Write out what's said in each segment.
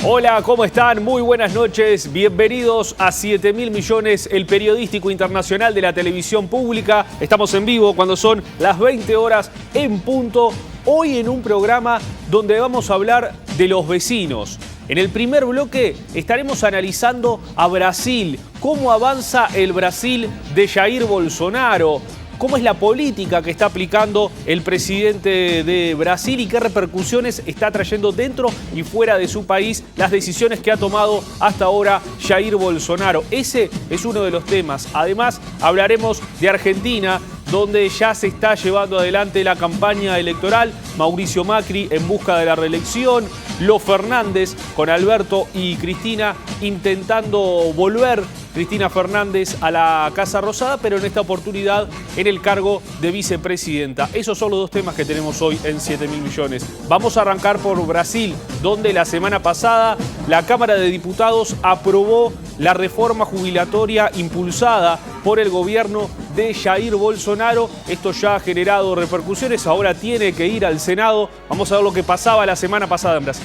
Hola, ¿cómo están? Muy buenas noches. Bienvenidos a 7.000 millones, el periodístico internacional de la televisión pública. Estamos en vivo cuando son las 20 horas en punto. Hoy en un programa donde vamos a hablar de los vecinos. En el primer bloque estaremos analizando a Brasil, cómo avanza el Brasil de Jair Bolsonaro, cómo es la política que está aplicando el presidente de Brasil y qué repercusiones está trayendo dentro y fuera de su país las decisiones que ha tomado hasta ahora Jair Bolsonaro. Ese es uno de los temas. Además, hablaremos de Argentina, donde ya se está llevando adelante la campaña electoral. Mauricio Macri en busca de la reelección, los Fernández con Alberto y Cristina intentando volver, Cristina Fernández, a la Casa Rosada, pero en esta oportunidad en el cargo de vicepresidenta. Esos son los dos temas que tenemos hoy en 7.000 millones. Vamos a arrancar por Brasil, donde la semana pasada la Cámara de Diputados aprobó la reforma jubilatoria impulsada por el gobierno de Jair Bolsonaro. Esto ya ha generado repercusiones, ahora tiene que ir al Senado. Vamos a ver lo que pasaba la semana pasada en Brasil.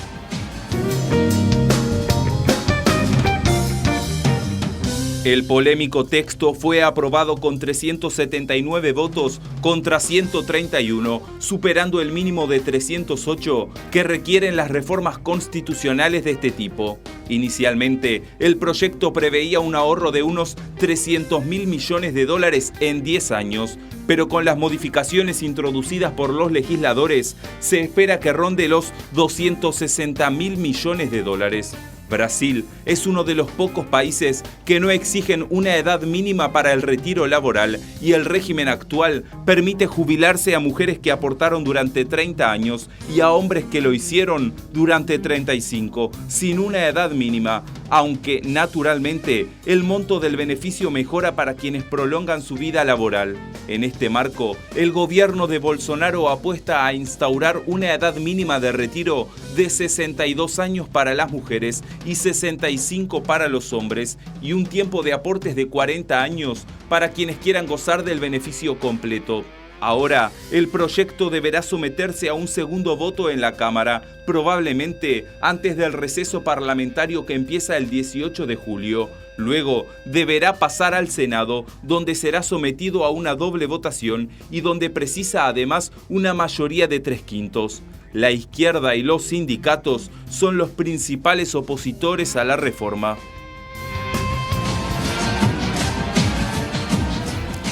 El polémico texto fue aprobado con 379 votos contra 131, superando el mínimo de 308 que requieren las reformas constitucionales de este tipo. Inicialmente, el proyecto preveía un ahorro de unos 300.000 millones de dólares en 10 años, pero con las modificaciones introducidas por los legisladores, se espera que ronde los 260.000 millones de dólares. Brasil es uno de los pocos países que no exigen una edad mínima para el retiro laboral y el régimen actual permite jubilarse a mujeres que aportaron durante 30 años y a hombres que lo hicieron durante 35, sin una edad mínima, aunque naturalmente el monto del beneficio mejora para quienes prolongan su vida laboral. En este marco, el gobierno de Bolsonaro apuesta a instaurar una edad mínima de retiro de 62 años para las mujeres y 65 para los hombres, y un tiempo de aportes de 40 años para quienes quieran gozar del beneficio completo. Ahora, el proyecto deberá someterse a un segundo voto en la Cámara, probablemente antes del receso parlamentario que empieza el 18 de julio. Luego, deberá pasar al Senado, donde será sometido a una doble votación y donde precisa además una mayoría de 3/5. La izquierda y los sindicatos son los principales opositores a la reforma.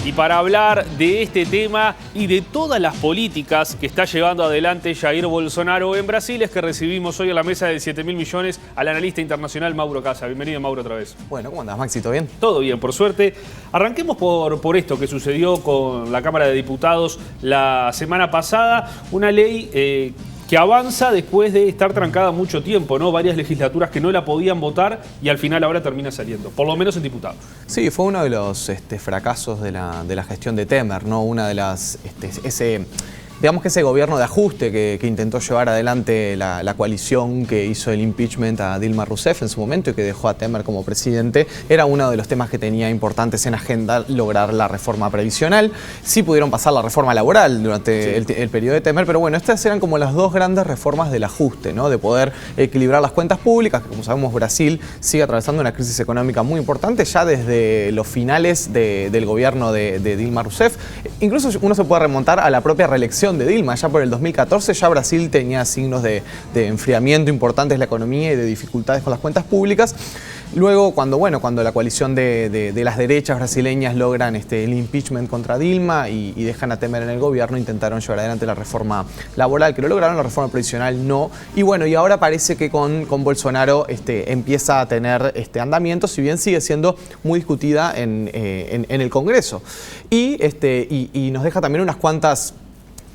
Y para hablar de este tema y de todas las políticas que está llevando adelante Jair Bolsonaro en Brasil, es que recibimos hoy a la mesa de 7.000 millones al analista internacional Mauro Casa. Bienvenido, Mauro, otra vez. Bueno, ¿cómo andás, Maxi? ¿Todo bien? Todo bien, por suerte. Arranquemos por esto que sucedió con la Cámara de Diputados la semana pasada. Una ley que avanza después de estar trancada mucho tiempo, ¿no? Varias legislaturas que no la podían votar y al final ahora termina saliendo, por lo menos en diputados. Sí, fue uno de los fracasos de la gestión de Temer, ¿no? Una de las digamos que ese gobierno de ajuste que intentó llevar adelante la coalición que hizo el impeachment a Dilma Rousseff en su momento y que dejó a Temer como presidente, era uno de los temas que tenía importantes en agenda lograr la reforma previsional. Sí pudieron pasar la reforma laboral durante el periodo de Temer, pero bueno, estas eran como las dos grandes reformas del ajuste, ¿no? De poder equilibrar las cuentas públicas, que como sabemos Brasil sigue atravesando una crisis económica muy importante ya desde los finales del gobierno de Dilma Rousseff. Incluso uno se puede remontar a la propia reelección de Dilma. Ya por el 2014 ya Brasil tenía signos de enfriamiento importantes de la economía y de dificultades con las cuentas públicas. Luego, cuando la coalición de las derechas brasileñas logran el impeachment contra Dilma y dejan a Temer en el gobierno, intentaron llevar adelante la reforma laboral, que lo lograron, la reforma previsional no. Y bueno, y ahora parece que con Bolsonaro empieza a tener andamiento, si bien sigue siendo muy discutida en el Congreso. Y nos deja también unas cuantas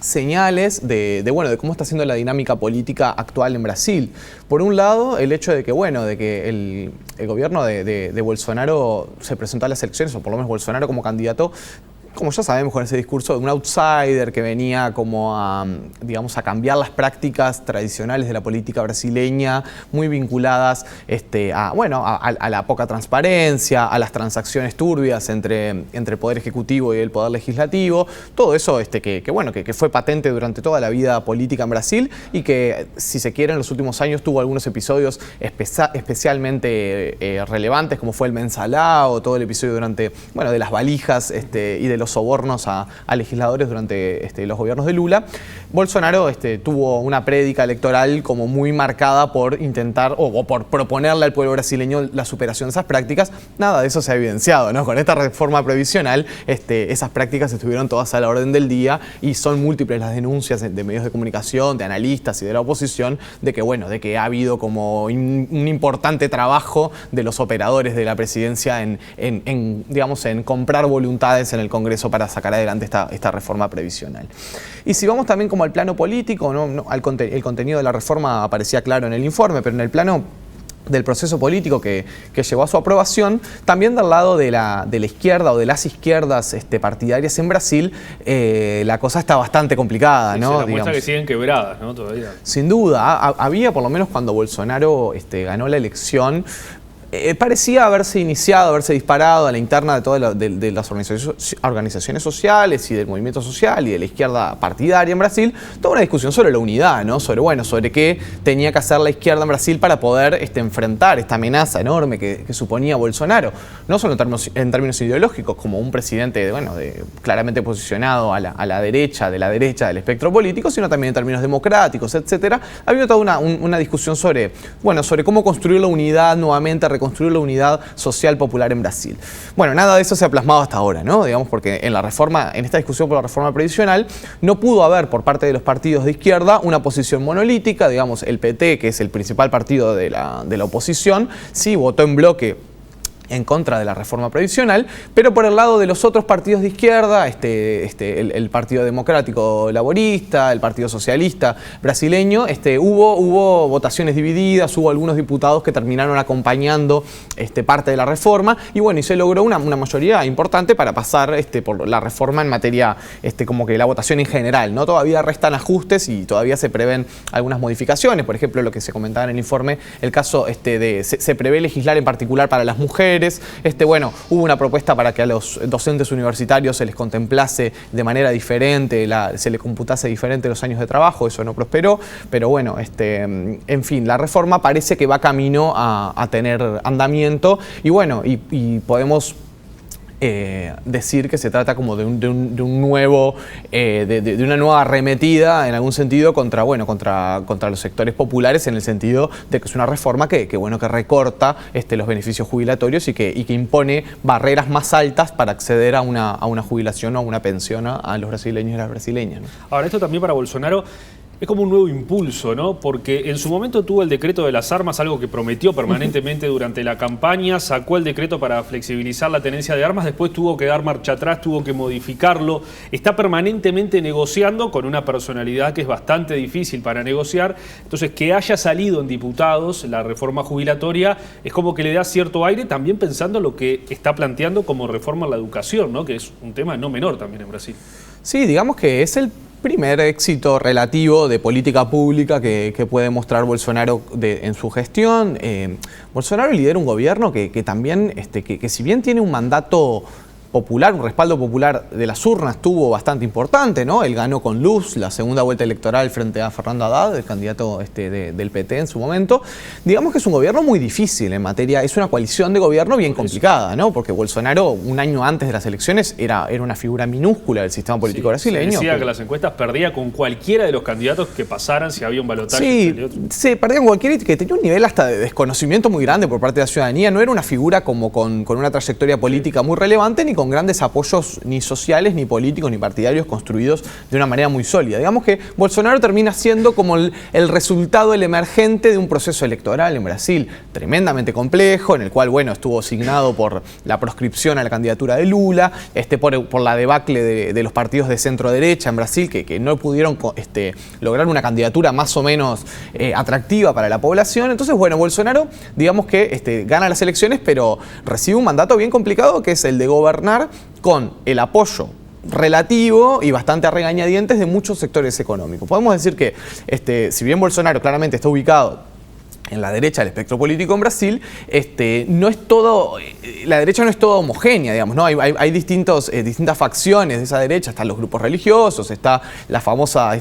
señales de cómo está siendo la dinámica política actual en Brasil. Por un lado, el hecho de que el gobierno de Bolsonaro se presentó a las elecciones, o por lo menos Bolsonaro como candidato, como ya sabemos, con ese discurso de un outsider que venía como a, digamos, a cambiar las prácticas tradicionales de la política brasileña, muy vinculadas a la poca transparencia, a las transacciones turbias entre el Poder Ejecutivo y el Poder Legislativo, todo eso que fue patente durante toda la vida política en Brasil y que, si se quiere, en los últimos años tuvo algunos episodios especialmente relevantes, como fue el Mensalão, todo el episodio de las valijas y de los sobornos a legisladores durante los gobiernos de Lula. Bolsonaro tuvo una prédica electoral como muy marcada por intentar o por proponerle al pueblo brasileño la superación de esas prácticas. Nada de eso se ha evidenciado, ¿no? Con esta reforma previsional, esas prácticas estuvieron todas a la orden del día y son múltiples las denuncias de medios de comunicación, de analistas y de la oposición de que ha habido como un importante trabajo de los operadores de la presidencia en comprar voluntades en el Congreso para sacar adelante esta reforma previsional. Y si vamos también como al plano político, el contenido de la reforma aparecía claro en el informe, pero en el plano del proceso político que llevó a su aprobación, también del lado de la izquierda o de las izquierdas partidarias en Brasil, la cosa está bastante complicada, ¿no? Se demuestra que siguen quebradas, ¿no? Todavía. Sin duda, había, por lo menos cuando Bolsonaro ganó la elección, parecía haberse disparado a la interna de todas las organizaciones sociales y del movimiento social y de la izquierda partidaria en Brasil, toda una discusión sobre la unidad, ¿no? Sobre qué tenía que hacer la izquierda en Brasil para poder enfrentar esta amenaza enorme que suponía Bolsonaro, no solo en términos ideológicos, como un presidente claramente posicionado a la derecha, de la derecha del espectro político, sino también en términos democráticos, etcétera. Había toda una discusión sobre cómo construir la unidad nuevamente, construir la unidad social popular en Brasil. Bueno, nada de eso se ha plasmado hasta ahora, ¿no? Digamos, porque en esta discusión por la reforma previsional, no pudo haber por parte de los partidos de izquierda una posición monolítica. Digamos, el PT, que es el principal partido de la oposición, sí votó en bloque en contra de la reforma previsional, pero por el lado de los otros partidos de izquierda, el Partido Democrático Laborista, el Partido Socialista brasileño, hubo votaciones divididas, hubo algunos diputados que terminaron acompañando parte de la reforma, y se logró una mayoría importante para pasar por la reforma en materia, como que la votación en general, ¿no? Todavía restan ajustes y todavía se prevén algunas modificaciones. Por ejemplo, lo que se comentaba en el informe, el caso se prevé legislar en particular para las mujeres. Hubo una propuesta para que a los docentes universitarios se les contemplase de manera diferente, se les computase diferente los años de trabajo. Eso no prosperó, pero en fin, la reforma parece que va camino a tener andamiento y podemos decir que se trata como de una nueva arremetida en algún sentido contra los sectores populares, en el sentido de que es una reforma que recorta los beneficios jubilatorios y que impone barreras más altas para acceder a una jubilación o a una pensión a los brasileños y las brasileñas, ¿no? Ahora, esto también para Bolsonaro es como un nuevo impulso, ¿no? Porque en su momento tuvo el decreto de las armas, algo que prometió permanentemente durante la campaña, sacó el decreto para flexibilizar la tenencia de armas, después tuvo que dar marcha atrás, tuvo que modificarlo, está permanentemente negociando con una personalidad que es bastante difícil para negociar. Entonces, que haya salido en diputados la reforma jubilatoria es como que le da cierto aire, también pensando lo que está planteando como reforma a la educación, ¿no? Que es un tema no menor también en Brasil. Sí, digamos que es el primer éxito relativo de política pública que puede mostrar Bolsonaro en su gestión. Bolsonaro lidera un gobierno que también, que si bien tiene un mandato popular, un respaldo popular de las urnas tuvo bastante importante, ¿no? Él ganó con luz la segunda vuelta electoral frente a Fernando Haddad, el candidato del PT en su momento. Digamos que es un gobierno muy difícil en materia, es una coalición de gobierno bien complicada, ¿no? Porque Bolsonaro, un año antes de las elecciones, era una figura minúscula del sistema político brasileño. Se decía que las encuestas perdía con cualquiera de los candidatos que pasaran si había un balotaje. Sí, se perdía con cualquiera, que tenía un nivel hasta de desconocimiento muy grande por parte de la ciudadanía. No era una figura como con una trayectoria política muy relevante, ni con grandes apoyos ni sociales, ni políticos, ni partidarios construidos de una manera muy sólida. Digamos que Bolsonaro termina siendo como el resultado, el emergente de un proceso electoral en Brasil tremendamente complejo, en el cual, estuvo signado por la proscripción a la candidatura de Lula, por la debacle de los partidos de centro-derecha en Brasil, que no pudieron lograr una candidatura más o menos atractiva para la población. Entonces, Bolsonaro, digamos que gana las elecciones, pero recibe un mandato bien complicado, que es el de gobernar con el apoyo relativo y bastante a regañadientes de muchos sectores económicos. Podemos decir que, si bien Bolsonaro claramente está ubicado en la derecha del espectro político en Brasil, no es todo, la derecha no es toda homogénea, digamos, ¿no? Hay distintas facciones de esa derecha, están los grupos religiosos, está la famosa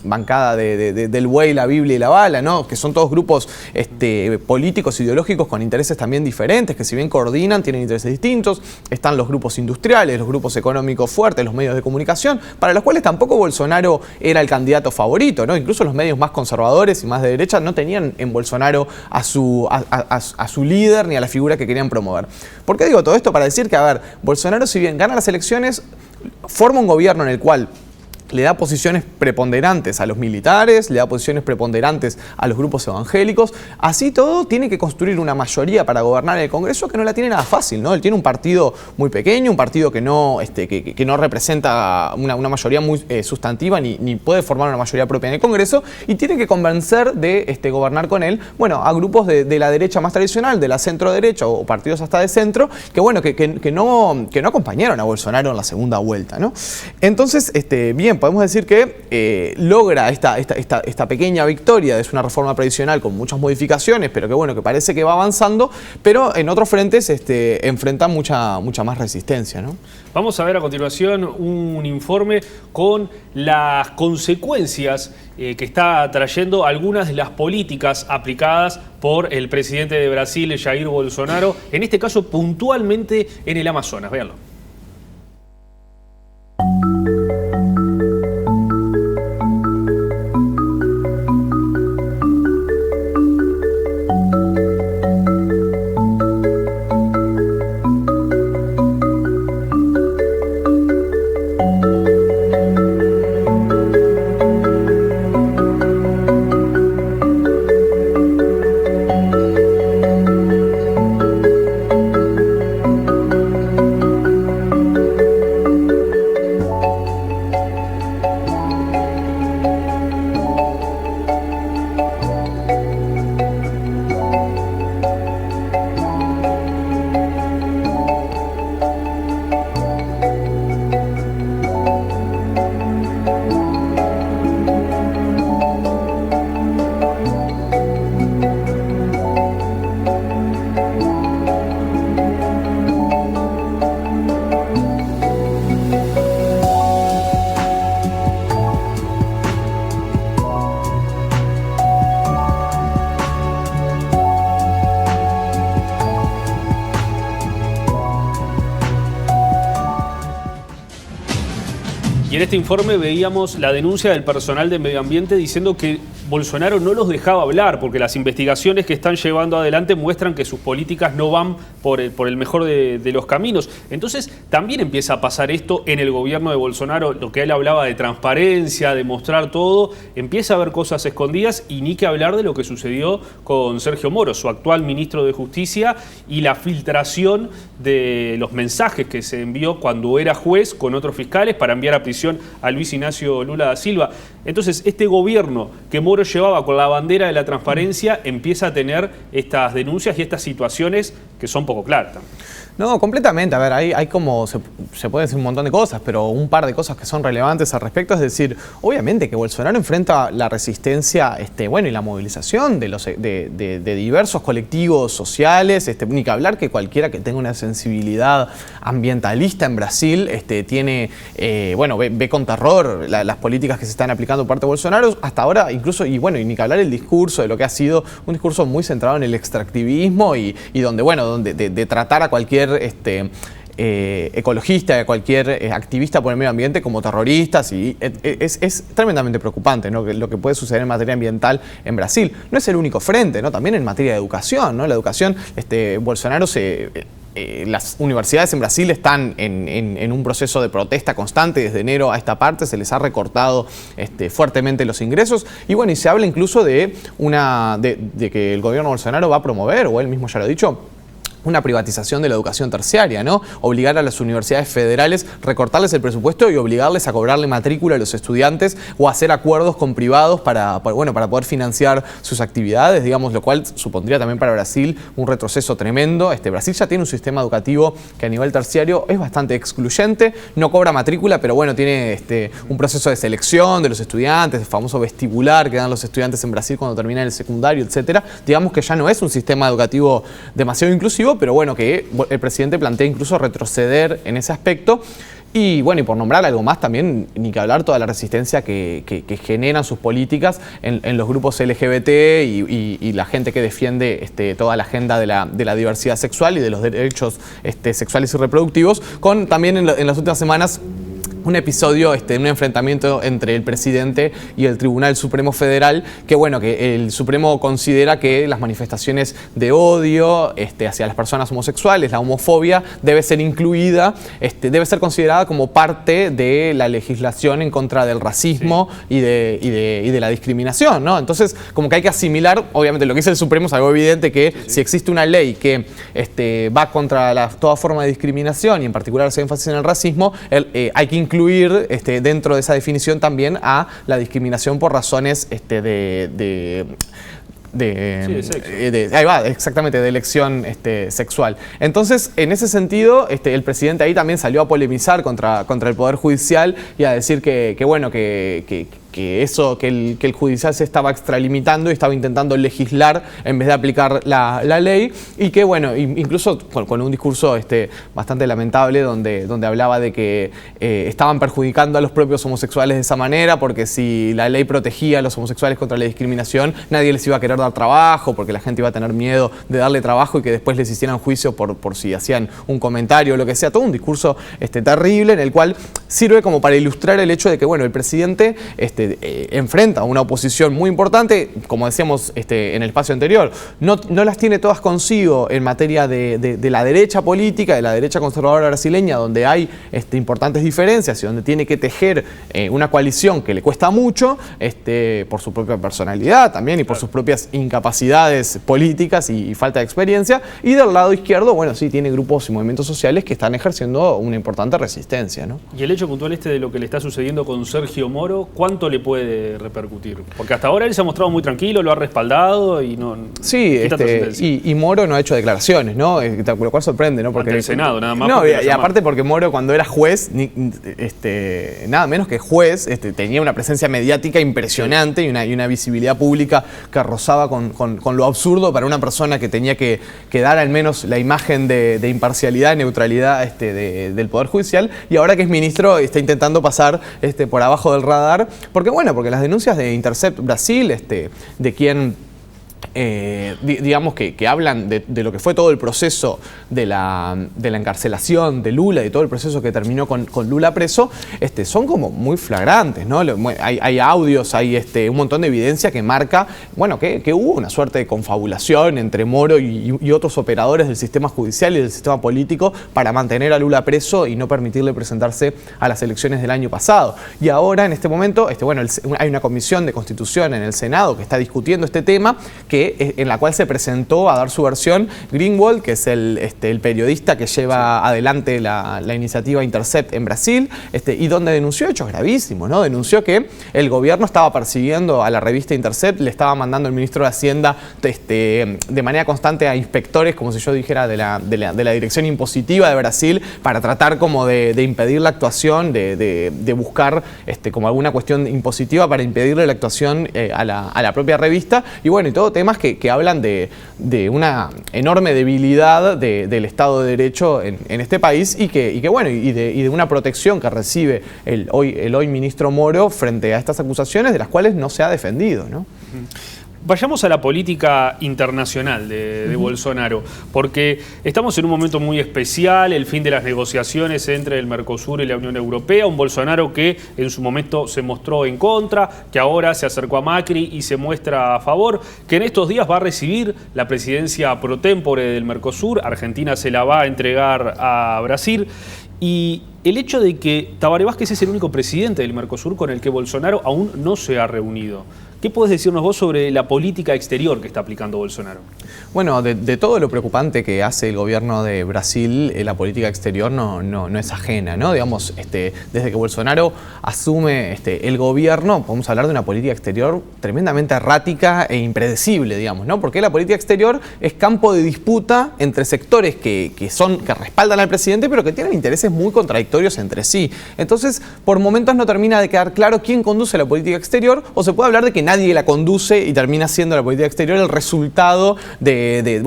bancada del buey, la Biblia y la bala, ¿no? Que son todos grupos políticos, ideológicos con intereses también diferentes, que si bien coordinan, tienen intereses distintos. Están los grupos industriales, los grupos económicos fuertes, los medios de comunicación, para los cuales tampoco Bolsonaro era el candidato favorito, ¿no? Incluso los medios más conservadores y más de derecha no tenían en Bolsonaro a su líder ni a la figura que querían promover. ¿Por qué digo todo esto? Para decir que, a ver, Bolsonaro, si bien gana las elecciones, forma un gobierno en el cual le da posiciones preponderantes a los militares, le da posiciones preponderantes a los grupos evangélicos. Así todo, tiene que construir una mayoría para gobernar en el Congreso que no la tiene nada fácil, ¿no? Él tiene un partido muy pequeño, un partido que no representa una mayoría muy sustantiva ni puede formar una mayoría propia en el Congreso, y tiene que convencer de gobernar con él, bueno, a grupos de la derecha más tradicional, de la centro derecha o partidos hasta de centro, que no acompañaron a Bolsonaro en la segunda vuelta, ¿no? Entonces, bien, podemos decir que logra esta pequeña victoria. Es una reforma previsional con muchas modificaciones, pero que parece que va avanzando, pero en otros frentes enfrenta mucha más resistencia, ¿no? Vamos a ver a continuación un informe con las consecuencias que está trayendo algunas de las políticas aplicadas por el presidente de Brasil, Jair Bolsonaro, en este caso puntualmente en el Amazonas. Véanlo. Y en este informe veíamos la denuncia del personal de medio ambiente diciendo que Bolsonaro no los dejaba hablar porque las investigaciones que están llevando adelante muestran que sus políticas no van por el mejor de los caminos. Entonces también empieza a pasar esto en el gobierno de Bolsonaro, lo que él hablaba de transparencia, de mostrar todo, empieza a haber cosas escondidas, y ni que hablar de lo que sucedió con Sergio Moro, su actual ministro de Justicia, y la filtración de los mensajes que se envió cuando era juez con otros fiscales para enviar a prisión a Luis Ignacio Lula da Silva. Entonces este gobierno que Moro llevaba con la bandera de la transparencia empieza a tener estas denuncias y estas situaciones que son poco claras. No, completamente. A ver, hay como, se puede decir un montón de cosas, pero un par de cosas que son relevantes al respecto. Es decir, obviamente que Bolsonaro enfrenta la resistencia y la movilización de diversos colectivos sociales. Ni que hablar que cualquiera que tenga una sensibilidad ambientalista en Brasil tiene, ve con terror las políticas que se están aplicando por parte de Bolsonaro. Hasta ahora, incluso, y ni que hablar el discurso de lo que ha sido un discurso muy centrado en el extractivismo y donde tratar a cualquier ecologista, cualquier activista por el medio ambiente como terroristas, y es tremendamente preocupante, ¿no? Lo que puede suceder en materia ambiental en Brasil. No es el único frente, ¿no? También en materia de educación, ¿no? La educación, Bolsonaro las universidades en Brasil están en un proceso de protesta constante desde enero a esta parte, se les ha recortado fuertemente los ingresos, y se habla incluso de que el gobierno Bolsonaro va a promover, o él mismo ya lo ha dicho, una privatización de la educación terciaria, ¿no? Obligar a las universidades federales, recortarles el presupuesto y obligarles a cobrarle matrícula a los estudiantes o hacer acuerdos con privados para poder financiar sus actividades, digamos, lo cual supondría también para Brasil un retroceso tremendo. Brasil ya tiene un sistema educativo que a nivel terciario es bastante excluyente, no cobra matrícula, pero bueno, tiene un proceso de selección de los estudiantes, el famoso vestibular que dan los estudiantes en Brasil cuando terminan el secundario, etcétera. Digamos que ya no es un sistema educativo demasiado inclusivo, pero bueno, que el presidente plantea incluso retroceder en ese aspecto. Y bueno, y por nombrar algo más también, ni que hablar toda la resistencia que generan sus políticas en los grupos LGBT y la gente que defiende toda la agenda de la diversidad sexual y de los derechos sexuales y reproductivos, con también en las últimas semanas un episodio, un enfrentamiento entre el presidente y el Tribunal Supremo Federal, que bueno, que el Supremo considera que las manifestaciones de odio hacia las personas homosexuales, la homofobia, debe ser incluida, debe ser considerada como parte de la legislación en contra del racismo y de la discriminación, ¿no? Entonces, como que hay que asimilar, obviamente lo que dice el Supremo es algo evidente, que si existe una ley que va contra toda forma de discriminación y en particular hace énfasis en el racismo, hay que incluir dentro de esa definición también a la discriminación por razones ahí va, exactamente, de elección sexual. Entonces, en ese sentido, el presidente ahí también salió a polemizar contra el Poder Judicial y a decir que el judicial se estaba extralimitando y estaba intentando legislar en vez de aplicar la ley, y que bueno, incluso con un discurso bastante lamentable donde hablaba de que estaban perjudicando a los propios homosexuales de esa manera, porque si la ley protegía a los homosexuales contra la discriminación, nadie les iba a querer dar trabajo, porque la gente iba a tener miedo de darle trabajo y que después les hicieran juicio por si hacían un comentario o lo que sea. Todo un discurso terrible, en el cual sirve como para ilustrar el hecho de que bueno, el presidente enfrenta una oposición muy importante, como decíamos en el espacio anterior, no las tiene todas consigo en materia de la derecha política, de la derecha conservadora brasileña, donde hay importantes diferencias y donde tiene que tejer una coalición que le cuesta mucho, por su propia personalidad también y por sus propias incapacidades políticas y falta de experiencia. Y del lado izquierdo, bueno, sí, tiene grupos y movimientos sociales que están ejerciendo una importante resistencia, ¿no? Y el hecho puntual de lo que le está sucediendo con Sergio Moro, ¿cuánto le puede repercutir? Porque hasta ahora él se ha mostrado muy tranquilo, lo ha respaldado y no... Sí, y Moro no ha hecho declaraciones, ¿no? Lo cual sorprende, ¿no? Porque ante el Senado, nada más. No, y aparte porque Moro, cuando era juez, nada menos que juez, tenía una presencia mediática impresionante y una visibilidad pública que rozaba con lo absurdo para una persona que tenía que dar al menos la imagen de imparcialidad y neutralidad del Poder Judicial, y ahora que es ministro está intentando pasar por abajo del radar, porque las denuncias de Intercept Brasil, de quien digamos que hablan de lo que fue todo el proceso de la encarcelación de Lula y todo el proceso que terminó con Lula preso, son como muy flagrantes, ¿no? Hay audios, hay un montón de evidencia que marca, bueno, que hubo una suerte de confabulación entre Moro y otros operadores del sistema judicial y del sistema político para mantener a Lula preso y no permitirle presentarse a las elecciones del año pasado. Y ahora, en este momento, hay una comisión de Constitución en el Senado que está discutiendo este tema, en la cual se presentó a dar su versión Greenwald, que es el periodista que lleva adelante la iniciativa Intercept en Brasil, y donde denunció hechos gravísimos, ¿no? Denunció que el gobierno estaba persiguiendo a la revista Intercept, le estaba mandando el ministro de Hacienda de manera constante a inspectores, como si yo dijera, de la dirección impositiva de Brasil, para tratar como de impedir la actuación, de buscar como alguna cuestión impositiva para impedirle la actuación a la propia revista, y bueno, y todo temas que hablan de una enorme debilidad del Estado de Derecho en este país y de una protección que recibe el hoy ministro Moro frente a estas acusaciones de las cuales no se ha defendido, ¿no? Vayamos a la política internacional de Bolsonaro, porque estamos en un momento muy especial, el fin de las negociaciones entre el Mercosur y la Unión Europea, un Bolsonaro que en su momento se mostró en contra, que ahora se acercó a Macri y se muestra a favor, que en estos días va a recibir la presidencia pro tempore del Mercosur, Argentina se la va a entregar a Brasil, y el hecho de que Tabaré Vázquez es el único presidente del Mercosur con el que Bolsonaro aún no se ha reunido. ¿Qué puedes decirnos vos sobre la política exterior que está aplicando Bolsonaro? Bueno, de todo lo preocupante que hace el gobierno de Brasil, la política exterior no es ajena, ¿no? Digamos, desde que Bolsonaro asume el gobierno, podemos hablar de una política exterior tremendamente errática e impredecible, digamos, ¿no? Porque la política exterior es campo de disputa entre sectores que respaldan al presidente, pero que tienen intereses muy contradictorios entre sí. Entonces, por momentos no termina de quedar claro quién conduce la política exterior, o se puede hablar de que nadie la conduce y termina siendo la política exterior el resultado de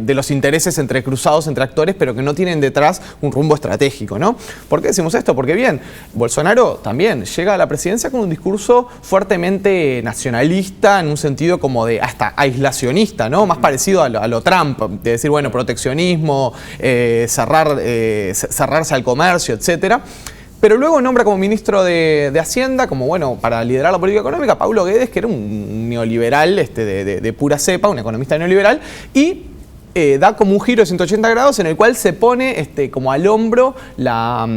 los intereses entrecruzados entre actores, pero que no tienen detrás un rumbo estratégico, ¿no? ¿Por qué decimos esto? Porque bien, Bolsonaro también llega a la presidencia con un discurso fuertemente nacionalista, en un sentido como de hasta aislacionista, ¿no? Más parecido a lo Trump, de decir, bueno, proteccionismo, cerrarse al comercio, etcétera. Pero luego nombra como ministro de Hacienda, como bueno, para liderar la política económica, Paulo Guedes, que era un neoliberal de pura cepa, un economista neoliberal, y da como un giro de 180 grados en el cual se pone como al hombro la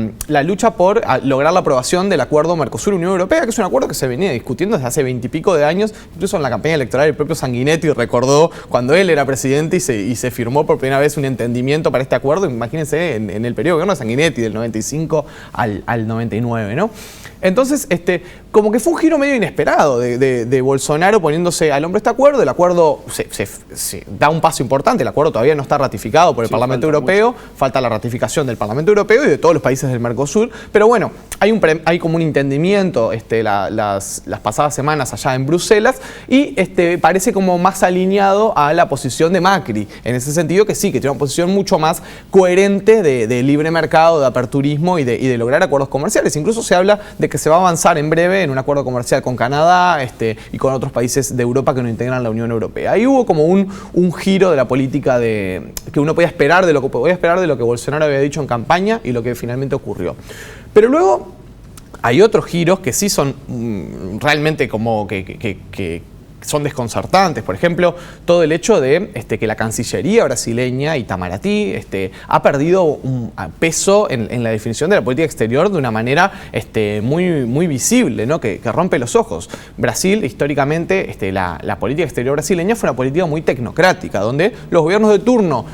lucha por lograr la aprobación del acuerdo Mercosur-Unión Europea, que es un acuerdo que se venía discutiendo desde hace 20 y pico de años. Incluso en la campaña electoral el propio Sanguinetti recordó cuando él era presidente y se firmó por primera vez un entendimiento para este acuerdo. Imagínense en el periodo de gobierno de Sanguinetti, del 95 al 99, ¿no? Entonces, como que fue un giro medio inesperado de Bolsonaro poniéndose al hombro este acuerdo. El acuerdo se da un paso importante. El acuerdo todavía no está ratificado por el Parlamento Europeo. Falta la ratificación del Parlamento Europeo y de todos los países del Mercosur. Pero bueno, hay como un entendimiento las pasadas semanas allá en Bruselas y parece como más alineado a la posición de Macri. En ese sentido que sí, que tiene una posición mucho más coherente de libre mercado, de aperturismo y de lograr acuerdos comerciales. Incluso se habla de que se va a avanzar en breve en un acuerdo comercial con Canadá y con otros países de Europa que no integran la Unión Europea. Ahí hubo como un giro de la política que uno podía esperar de lo que Bolsonaro había dicho en campaña y lo que finalmente ocurrió. Pero luego hay otros giros que sí son realmente como que son desconcertantes. Por ejemplo, todo el hecho de que la Cancillería brasileña, Itamaraty, ha perdido un peso en la definición de la política exterior de una manera muy visible, ¿no? Que rompe los ojos. Brasil, históricamente, la política exterior brasileña fue una política muy tecnocrática, donde los gobiernos de turno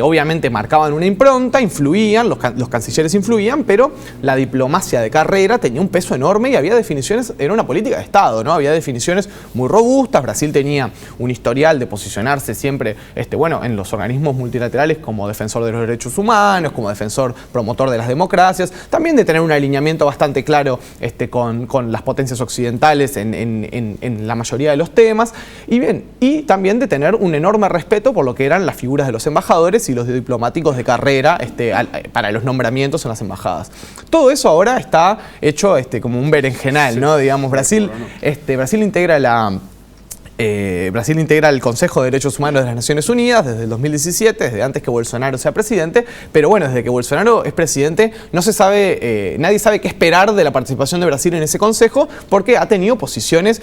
obviamente marcaban una impronta, influían, los cancilleres influían, pero la diplomacia de carrera tenía un peso enorme y había definiciones, era una política de Estado, ¿no? Había definiciones muy robustas. Brasil tenía un historial de posicionarse siempre en los organismos multilaterales como defensor de los derechos humanos, como defensor promotor de las democracias, también de tener un alineamiento bastante claro con las potencias occidentales en la mayoría de los temas, y también de tener un enorme respeto por lo que eran las figuras de los embajadores y los diplomáticos de carrera para los nombramientos en las embajadas. Todo eso ahora está hecho como un berenjenal, ¿no? Digamos, Brasil integra el Consejo de Derechos Humanos de las Naciones Unidas desde el 2017, desde antes que Bolsonaro sea presidente, pero bueno, desde que Bolsonaro es presidente no se sabe, nadie sabe qué esperar de la participación de Brasil en ese consejo, porque ha tenido posiciones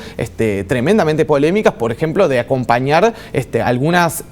tremendamente polémicas, por ejemplo, de acompañar algunas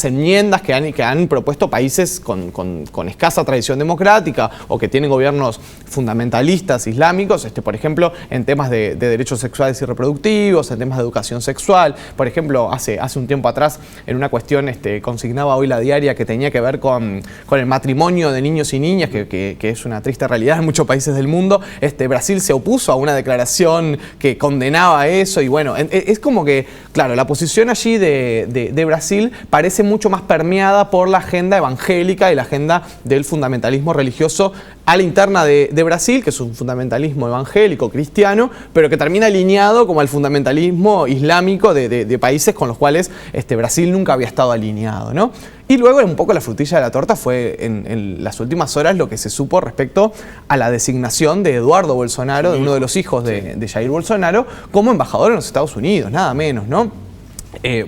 enmiendas que han propuesto países con escasa tradición democrática o que tienen gobiernos fundamentalistas islámicos, por ejemplo, en temas de derechos sexuales y reproductivos, en temas de educación sexual. Por ejemplo, hace un tiempo atrás, en una cuestión consignaba hoy La Diaria que tenía que ver con el matrimonio de niños y niñas, que es una triste realidad en muchos países del mundo. Brasil se opuso a una declaración que condenaba eso y bueno, es como que, claro, la posición allí de Brasil parece mucho más permeada por la agenda evangélica y la agenda del fundamentalismo religioso a la interna de Brasil, que es un fundamentalismo evangélico, cristiano, pero que termina alineado como al fundamentalismo islámico de países con los cuales Brasil nunca había estado alineado, ¿no? Y luego un poco la frutilla de la torta fue en las últimas horas lo que se supo respecto a la designación de Eduardo Bolsonaro, de uno de los hijos de Jair Bolsonaro, como embajador en los Estados Unidos, nada menos, ¿no?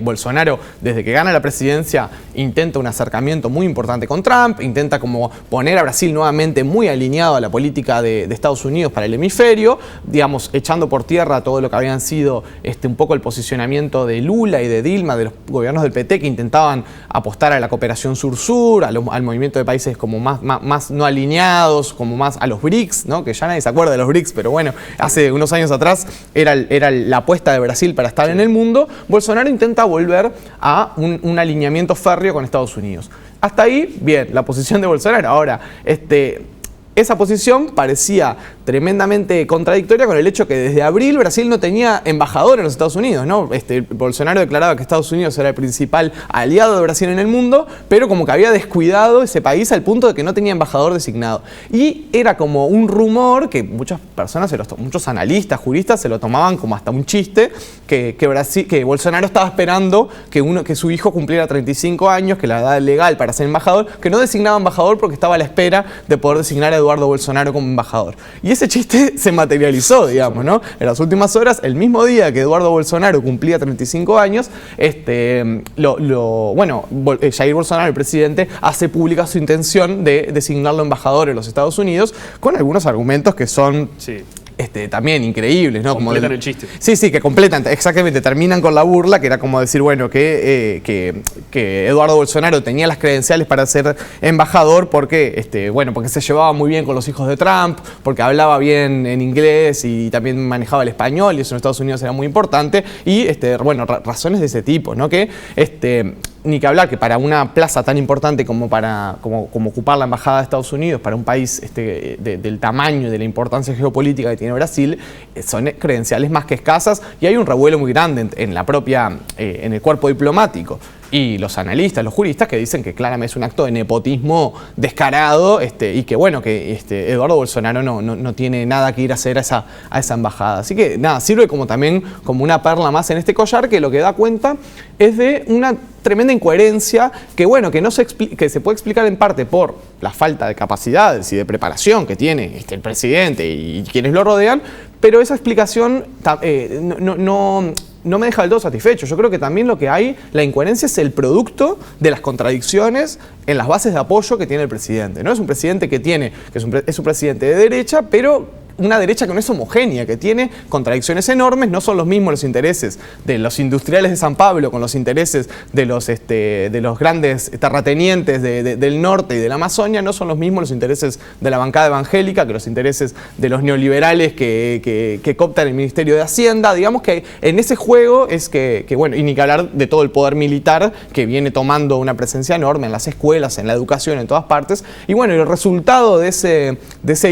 Bolsonaro, desde que gana la presidencia, intenta un acercamiento muy importante con Trump, intenta como poner a Brasil nuevamente muy alineado a la política de Estados Unidos para el hemisferio, digamos, echando por tierra todo lo que habían sido un poco el posicionamiento de Lula y de Dilma, de los gobiernos del PT que intentaban apostar a la cooperación sur-sur, al movimiento de países como más no alineados, como más a los BRICS, ¿no? Que ya nadie se acuerda de los BRICS, pero bueno, hace unos años atrás era la apuesta de Brasil para estar en el mundo. Bolsonaro intenta volver a un alineamiento férreo con Estados Unidos. Hasta ahí, bien, la posición de Bolsonaro. Ahora, esa posición parecía tremendamente contradictoria con el hecho que desde abril Brasil no tenía embajador en los Estados Unidos, ¿no? Bolsonaro declaraba que Estados Unidos era el principal aliado de Brasil en el mundo, pero como que había descuidado ese país al punto de que no tenía embajador designado. Y era como un rumor que muchas personas, muchos analistas, juristas, se lo tomaban como hasta un chiste, que Bolsonaro estaba esperando que su hijo cumpliera 35 años, que la edad legal para ser embajador, que no designaba embajador porque estaba a la espera de poder designar a Eduardo Bolsonaro como embajador. Y ese chiste se materializó, digamos, ¿no? En las últimas horas, el mismo día que Eduardo Bolsonaro cumplía 35 años, Jair Bolsonaro, el presidente, hace pública su intención de designarlo embajador en los Estados Unidos con algunos argumentos que son... Sí. También increíbles, ¿no? Completan el chiste. Sí, que completan, exactamente, terminan con la burla, que era como decir, bueno, que Eduardo Bolsonaro tenía las credenciales para ser embajador porque, porque se llevaba muy bien con los hijos de Trump, porque hablaba bien en inglés y también manejaba el español, y eso en Estados Unidos era muy importante, y, razones de ese tipo, ¿no? Que, ni que hablar que para una plaza tan importante como ocupar la embajada de Estados Unidos, para un país del tamaño y de la importancia geopolítica que tiene Brasil, son credenciales más que escasas, y hay un revuelo muy grande en el cuerpo diplomático. Y los analistas, los juristas, que dicen que claramente es un acto de nepotismo descarado, y que Eduardo Bolsonaro no tiene nada que ir a hacer a esa embajada. Así que nada, sirve también como una perla más en este collar, que lo que da cuenta es de una tremenda incoherencia que se puede explicar en parte por la falta de capacidades y de preparación que tiene el presidente y quienes lo rodean, pero esa explicación no me deja del todo satisfecho. Yo creo que también lo que hay, la incoherencia es el producto de las contradicciones en las bases de apoyo que tiene el presidente, ¿no? Es un presidente es un presidente de derecha, pero una derecha que no es homogénea, que tiene contradicciones enormes. No son los mismos los intereses de los industriales de San Pablo con los intereses de los grandes terratenientes del norte y de la Amazonia, no son los mismos los intereses de la bancada evangélica que los intereses de los neoliberales que cooptan el Ministerio de Hacienda. Digamos que en ese juego es y ni que hablar de todo el poder militar que viene tomando una presencia enorme en las escuelas, en la educación, en todas partes. Y bueno, el resultado de ese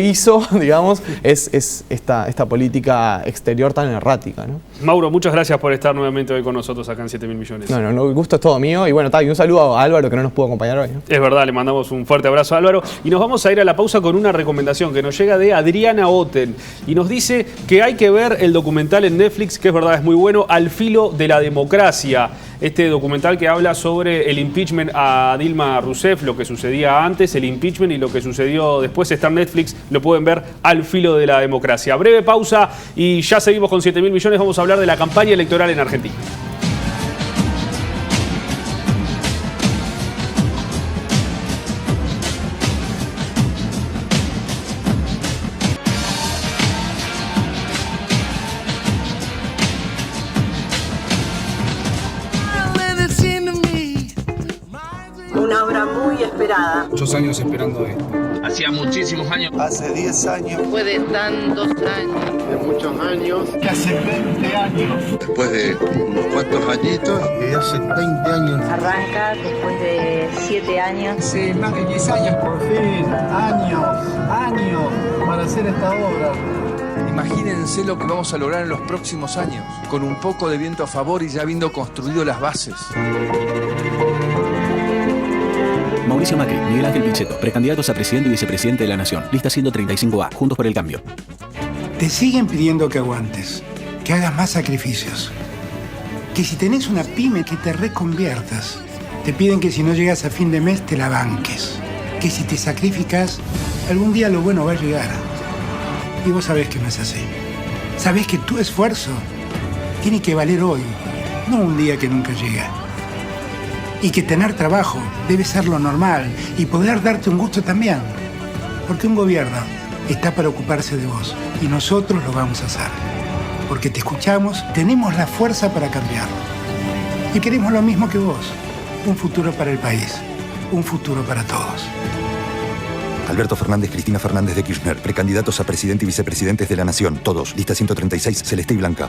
guiso, digamos, es esta política exterior tan errática, ¿no? Mauro, muchas gracias por estar nuevamente hoy con nosotros acá en 7.000 millones. No, el gusto es todo mío. Y bueno, y un saludo a Álvaro, que no nos pudo acompañar hoy, ¿no? Es verdad, le mandamos un fuerte abrazo a Álvaro. Y nos vamos a ir a la pausa con una recomendación que nos llega de Adriana Otten. Y nos dice que hay que ver el documental en Netflix, que es verdad, es muy bueno, Al filo de la democracia. Este documental que habla sobre el impeachment a Dilma Rousseff, lo que sucedía antes, el impeachment y lo que sucedió después. Está en Netflix, lo pueden ver, Al filo de la democracia. Breve pausa y ya seguimos con 7.000 millones. Vamos a hablar de la campaña electoral en Argentina. Una obra muy esperada. Muchos años esperando esto. Hacía muchísimos años. Hace 10 años. Después de tantos años. De muchos años. Que hace 20 años. Después de unos cuantos añitos. Que hace 20 años. Arranca después de 7 años. Hace más de 10 años. Por fin, años para hacer esta obra. Imagínense lo que vamos a lograr en los próximos años, con un poco de viento a favor y ya habiendo construido las bases. Mauricio Macri, Miguel Ángel Pichetto, precandidatos a presidente y vicepresidente de la Nación. Lista 135A, Juntos por el Cambio. Te siguen pidiendo que aguantes, que hagas más sacrificios. Que si tenés una pyme, que te reconviertas. Te piden que si no llegas a fin de mes, te la banques. Que si te sacrificas, algún día lo bueno va a llegar. Y vos sabés que no es así. Sabés que tu esfuerzo tiene que valer hoy no un día que nunca llega. Y que tener trabajo debe ser lo normal y poder darte un gusto también. Porque un gobierno está para ocuparse de vos y nosotros lo vamos a hacer. Porque te escuchamos, tenemos la fuerza para cambiarlo. Y queremos lo mismo que vos, un futuro para el país, un futuro para todos. Alberto Fernández, Cristina Fernández de Kirchner, precandidatos a presidente y vicepresidentes de la Nación, todos, lista 136, celeste y blanca.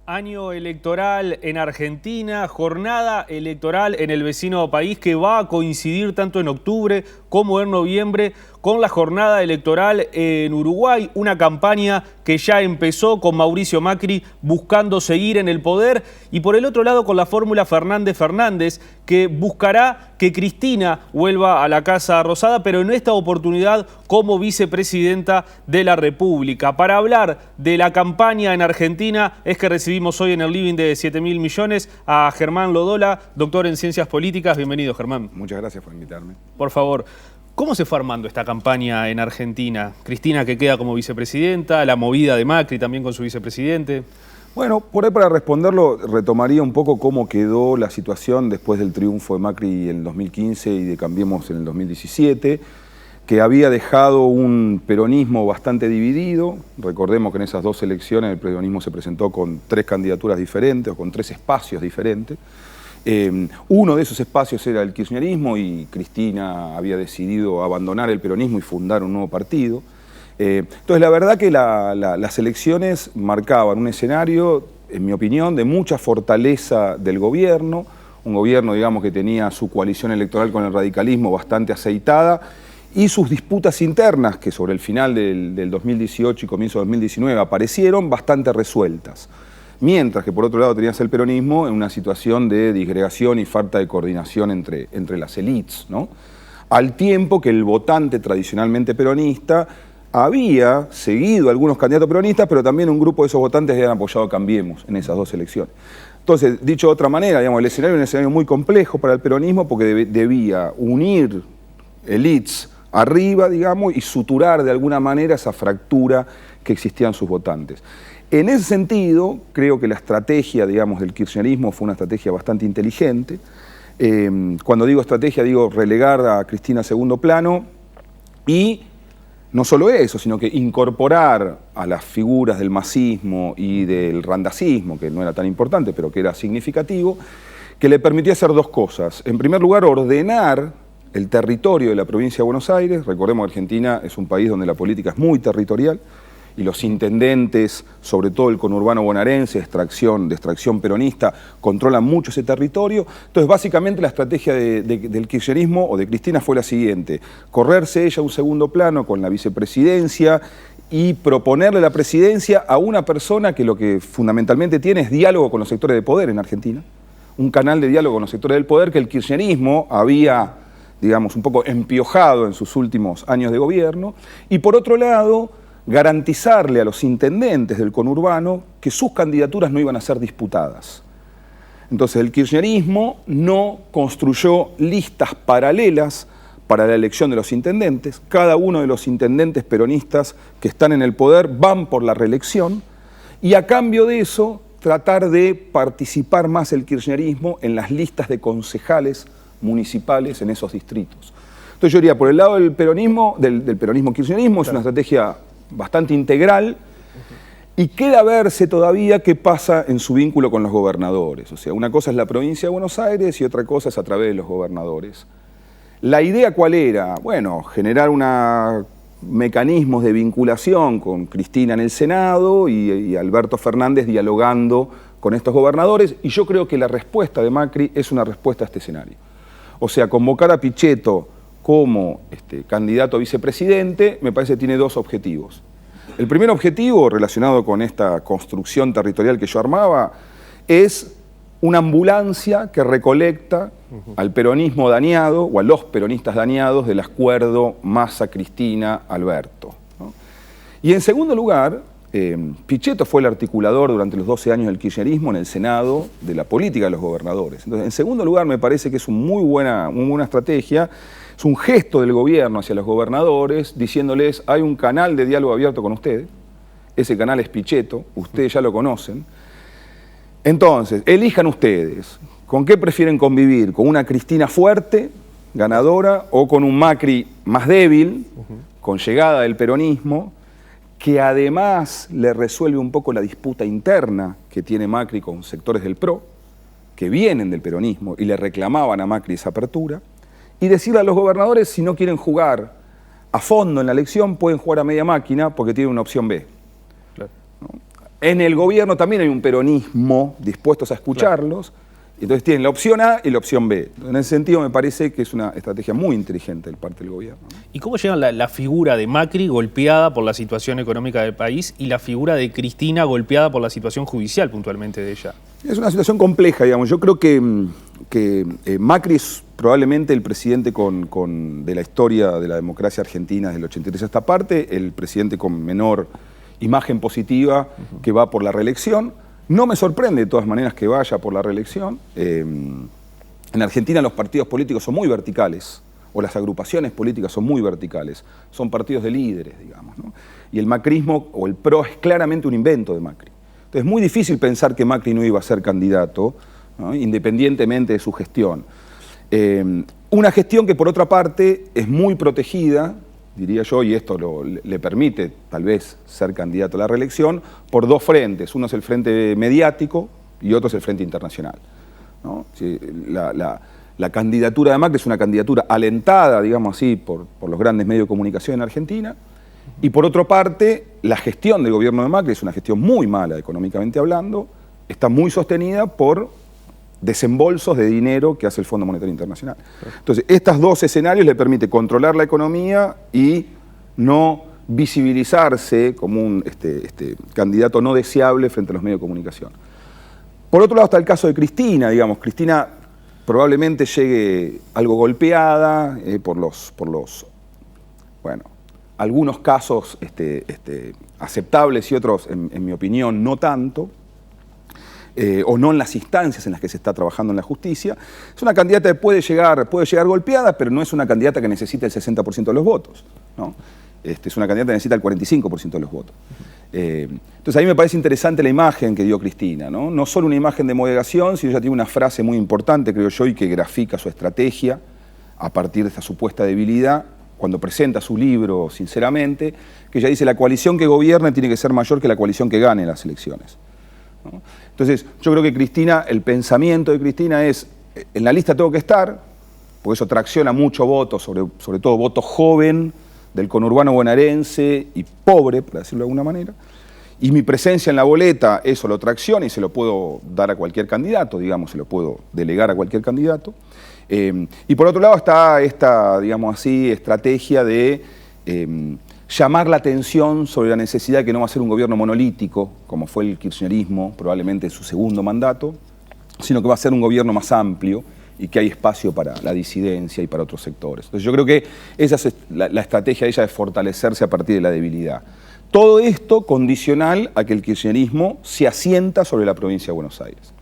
Año electoral en Argentina, jornada electoral en el vecino país que va a coincidir tanto en octubre como en noviembre con la jornada electoral en Uruguay, una campaña que ya empezó con Mauricio Macri buscando seguir en el poder y por el otro lado con la fórmula Fernández-Fernández que buscará que Cristina vuelva a la Casa Rosada, pero en esta oportunidad como vicepresidenta de la República. Para hablar de la campaña en Argentina es que recibimos hoy en el living de 7.000 millones a Germán Lodola, doctor en Ciencias Políticas. Bienvenido, Germán. Muchas gracias por invitarme. Por favor. ¿Cómo se fue armando esta campaña en Argentina? Cristina que queda como vicepresidenta, la movida de Macri también con su vicepresidente. Bueno, por ahí para responderlo retomaría un poco cómo quedó la situación después del triunfo de Macri en el 2015 y de Cambiemos en el 2017, que había dejado un peronismo bastante dividido. Recordemos que en esas dos elecciones el peronismo se presentó con 3 candidaturas diferentes o con 3 espacios diferentes. Uno de esos espacios era el kirchnerismo y Cristina había decidido abandonar el peronismo y fundar un nuevo partido. Entonces la verdad que las elecciones marcaban un escenario, en mi opinión, de mucha fortaleza del gobierno, un gobierno, digamos, que tenía su coalición electoral con el radicalismo bastante aceitada y sus disputas internas, que sobre el final del 2018 y comienzo del 2019 aparecieron, bastante resueltas. Mientras que por otro lado tenías el peronismo en una situación de disgregación y falta de coordinación entre las élites, ¿no? Al tiempo que el votante tradicionalmente peronista había seguido a algunos candidatos peronistas, pero también un grupo de esos votantes habían apoyado a Cambiemos en esas dos elecciones. Entonces, dicho de otra manera, digamos, el escenario era un escenario muy complejo para el peronismo porque debía unir élites arriba, digamos, y suturar de alguna manera esa fractura que existía en sus votantes. En ese sentido, creo que la estrategia, digamos, del kirchnerismo fue una estrategia bastante inteligente. Cuando digo estrategia, digo relegar a Cristina a segundo plano y no solo eso, sino que incorporar a las figuras del masismo y del randacismo, que no era tan importante, pero que era significativo, que le permitía hacer dos cosas. En primer lugar, ordenar el territorio de la provincia de Buenos Aires. Recordemos que Argentina es un país donde la política es muy territorial, y los intendentes, sobre todo el conurbano bonaerense, de extracción peronista, controlan mucho ese territorio. Entonces, básicamente la estrategia del kirchnerismo o de Cristina fue la siguiente: correrse ella a un segundo plano con la vicepresidencia y proponerle la presidencia a una persona que lo que fundamentalmente tiene es diálogo con los sectores de poder en Argentina. Un canal de diálogo con los sectores del poder que el kirchnerismo había, digamos, un poco empiojado en sus últimos años de gobierno. Y por otro lado, garantizarle a los intendentes del conurbano que sus candidaturas no iban a ser disputadas. Entonces el kirchnerismo no construyó listas paralelas para la elección de los intendentes. Cada uno de los intendentes peronistas que están en el poder van por la reelección y a cambio de eso tratar de participar más el kirchnerismo en las listas de concejales municipales en esos distritos. Entonces yo diría, por el lado del peronismo, del peronismo-kirchnerismo, es una estrategia bastante integral y queda verse todavía qué pasa en su vínculo con los gobernadores. O sea, una cosa es la provincia de Buenos Aires y otra cosa es a través de los gobernadores. ¿La idea cuál era? Bueno, generar mecanismos de vinculación con Cristina en el Senado y Alberto Fernández dialogando con estos gobernadores, y yo creo que la respuesta de Macri es una respuesta a este escenario. O sea, convocar a Pichetto como candidato a vicepresidente, me parece que tiene dos objetivos. El primer objetivo, relacionado con esta construcción territorial que yo armaba, es una ambulancia que recolecta al peronismo dañado, o a los peronistas dañados, del acuerdo Massa-Cristina-Alberto, ¿no? Y en segundo lugar, Pichetto fue el articulador durante los 12 años del kirchnerismo en el Senado de la política de los gobernadores. Entonces, en segundo lugar, me parece que es una muy buena estrategia, Es un gesto del gobierno hacia los gobernadores diciéndoles, hay un canal de diálogo abierto con ustedes, ese canal es Pichetto, ustedes ya lo conocen. Entonces, elijan ustedes, ¿con qué prefieren convivir? ¿Con una Cristina fuerte, ganadora, o con un Macri más débil, con llegada del peronismo, que además le resuelve un poco la disputa interna que tiene Macri con sectores del PRO, que vienen del peronismo y le reclamaban a Macri esa apertura, y decirle a los gobernadores, si no quieren jugar a fondo en la elección, pueden jugar a media máquina porque tienen una opción B. Claro. ¿No? En el gobierno también hay un peronismo dispuestos a escucharlos, claro. Entonces tienen la opción A y la opción B. En ese sentido me parece que es una estrategia muy inteligente de parte del gobierno, ¿no? ¿Y cómo llega la figura de Macri golpeada por la situación económica del país y la figura de Cristina golpeada por la situación judicial puntualmente de ella? Es una situación compleja, digamos. Yo creo que Macri es probablemente el presidente de la historia de la democracia argentina desde el 83 a esta parte, el presidente con menor imagen positiva que va por la reelección. No me sorprende de todas maneras que vaya por la reelección. En Argentina los partidos políticos son muy verticales, o las agrupaciones políticas son muy verticales. Son partidos de líderes, digamos, ¿no? Y el macrismo o el PRO es claramente un invento de Macri. Entonces es muy difícil pensar que Macri no iba a ser candidato, ¿no? Independientemente de su gestión. Una gestión que por otra parte es muy protegida, diría yo, y esto le permite tal vez ser candidato a la reelección, por dos frentes. Uno es el frente mediático y otro es el frente internacional, ¿no? La candidatura de Macri es una candidatura alentada, digamos así, por los grandes medios de comunicación en Argentina, y por otra parte, la gestión del gobierno de Macri es una gestión muy mala económicamente hablando, está muy sostenida por desembolsos de dinero que hace el Fondo Monetario Internacional. Entonces, estos dos escenarios le permiten controlar la economía y no visibilizarse como un candidato no deseable frente a los medios de comunicación. Por otro lado está el caso de Cristina, digamos. Cristina probablemente llegue algo golpeada por los bueno, algunos casos aceptables y otros, en mi opinión, no tanto. O no en las instancias en las que se está trabajando en la justicia. Es una candidata que puede llegar golpeada, pero no es una candidata que necesita el 60% de los votos, ¿no? Es una candidata que necesita el 45% de los votos. Entonces a mí me parece interesante la imagen que dio Cristina, ¿no? No solo una imagen de moderación, sino ella tiene una frase muy importante, creo yo, y que grafica su estrategia a partir de esta supuesta debilidad, cuando presenta su libro, sinceramente, que ella dice, la coalición que gobierne tiene que ser mayor que la coalición que gane las elecciones, ¿no? Entonces, yo creo que Cristina, el pensamiento de Cristina es, en la lista tengo que estar, porque eso tracciona mucho voto, sobre todo voto joven, del conurbano bonaerense y pobre, por decirlo de alguna manera, y mi presencia en la boleta, eso lo tracciona y se lo puedo dar a cualquier candidato, digamos, se lo puedo delegar a cualquier candidato. Y por otro lado está esta, digamos así, estrategia de llamar la atención sobre la necesidad de que no va a ser un gobierno monolítico, como fue el kirchnerismo, probablemente en su segundo mandato, sino que va a ser un gobierno más amplio y que hay espacio para la disidencia y para otros sectores. Entonces yo creo que esa es la estrategia de ella, de fortalecerse a partir de la debilidad. Todo esto condicional a que el kirchnerismo se asienta sobre la provincia de Buenos Aires.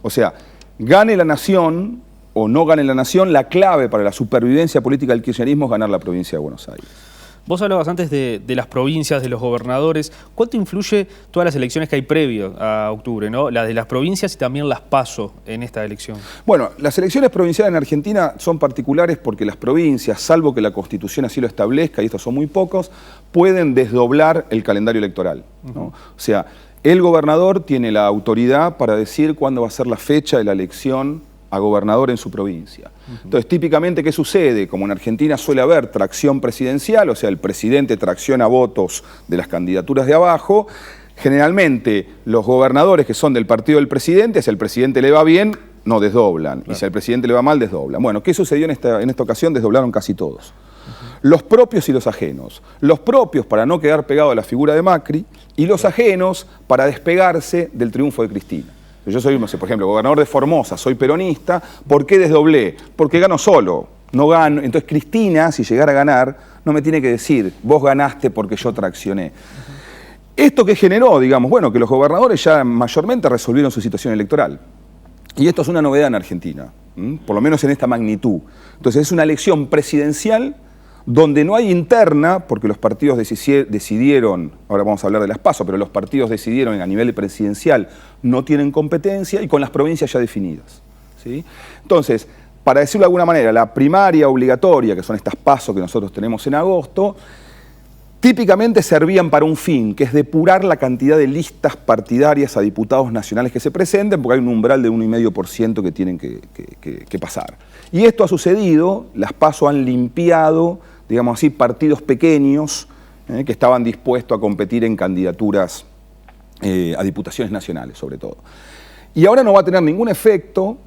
O sea, gane la nación o no gane la nación, la clave para la supervivencia política del kirchnerismo es ganar la provincia de Buenos Aires. Vos hablabas antes de las provincias, de los gobernadores. ¿Cuánto influye todas las elecciones que hay previo a octubre, ¿no? Las de las provincias y también las PASO en esta elección. Bueno, las elecciones provinciales en Argentina son particulares porque las provincias, salvo que la Constitución así lo establezca, y estos son muy pocos, pueden desdoblar el calendario electoral, ¿no? O sea, el gobernador tiene la autoridad para decir cuándo va a ser la fecha de la elección a gobernador en su provincia. Entonces, típicamente, ¿qué sucede? Como en Argentina suele haber tracción presidencial, o sea, el presidente tracciona votos de las candidaturas de abajo, generalmente los gobernadores que son del partido del presidente, si al presidente le va bien, no desdoblan, claro. Y si al presidente le va mal, desdoblan. Bueno, ¿qué sucedió en esta ocasión? Desdoblaron casi todos. Los propios y los ajenos. Los propios para no quedar pegado a la figura de Macri y los ajenos para despegarse del triunfo de Cristina. Yo soy, no sé, por ejemplo, gobernador de Formosa, soy peronista, ¿por qué desdoblé? Porque gano solo, no gano. Entonces Cristina, si llegara a ganar, no me tiene que decir, vos ganaste porque yo traccioné. ¿Esto qué generó? Digamos, bueno, que los gobernadores ya mayormente resolvieron su situación electoral. Y esto es una novedad en Argentina, por lo menos en esta magnitud. Entonces es una elección presidencial donde no hay interna, porque los partidos decidieron, ahora vamos a hablar de las PASO, pero los partidos decidieron a nivel presidencial no tienen competencia y con las provincias ya definidas, ¿sí? Entonces, para decirlo de alguna manera, la primaria obligatoria, que son estas PASO que nosotros tenemos en agosto, típicamente servían para un fin, que es depurar la cantidad de listas partidarias a diputados nacionales que se presenten, porque hay un umbral de 1,5% que tienen que pasar. Y esto ha sucedido, las PASO han limpiado, digamos así, partidos pequeños que estaban dispuestos a competir en candidaturas a diputaciones nacionales, sobre todo. Y ahora no va a tener ningún efecto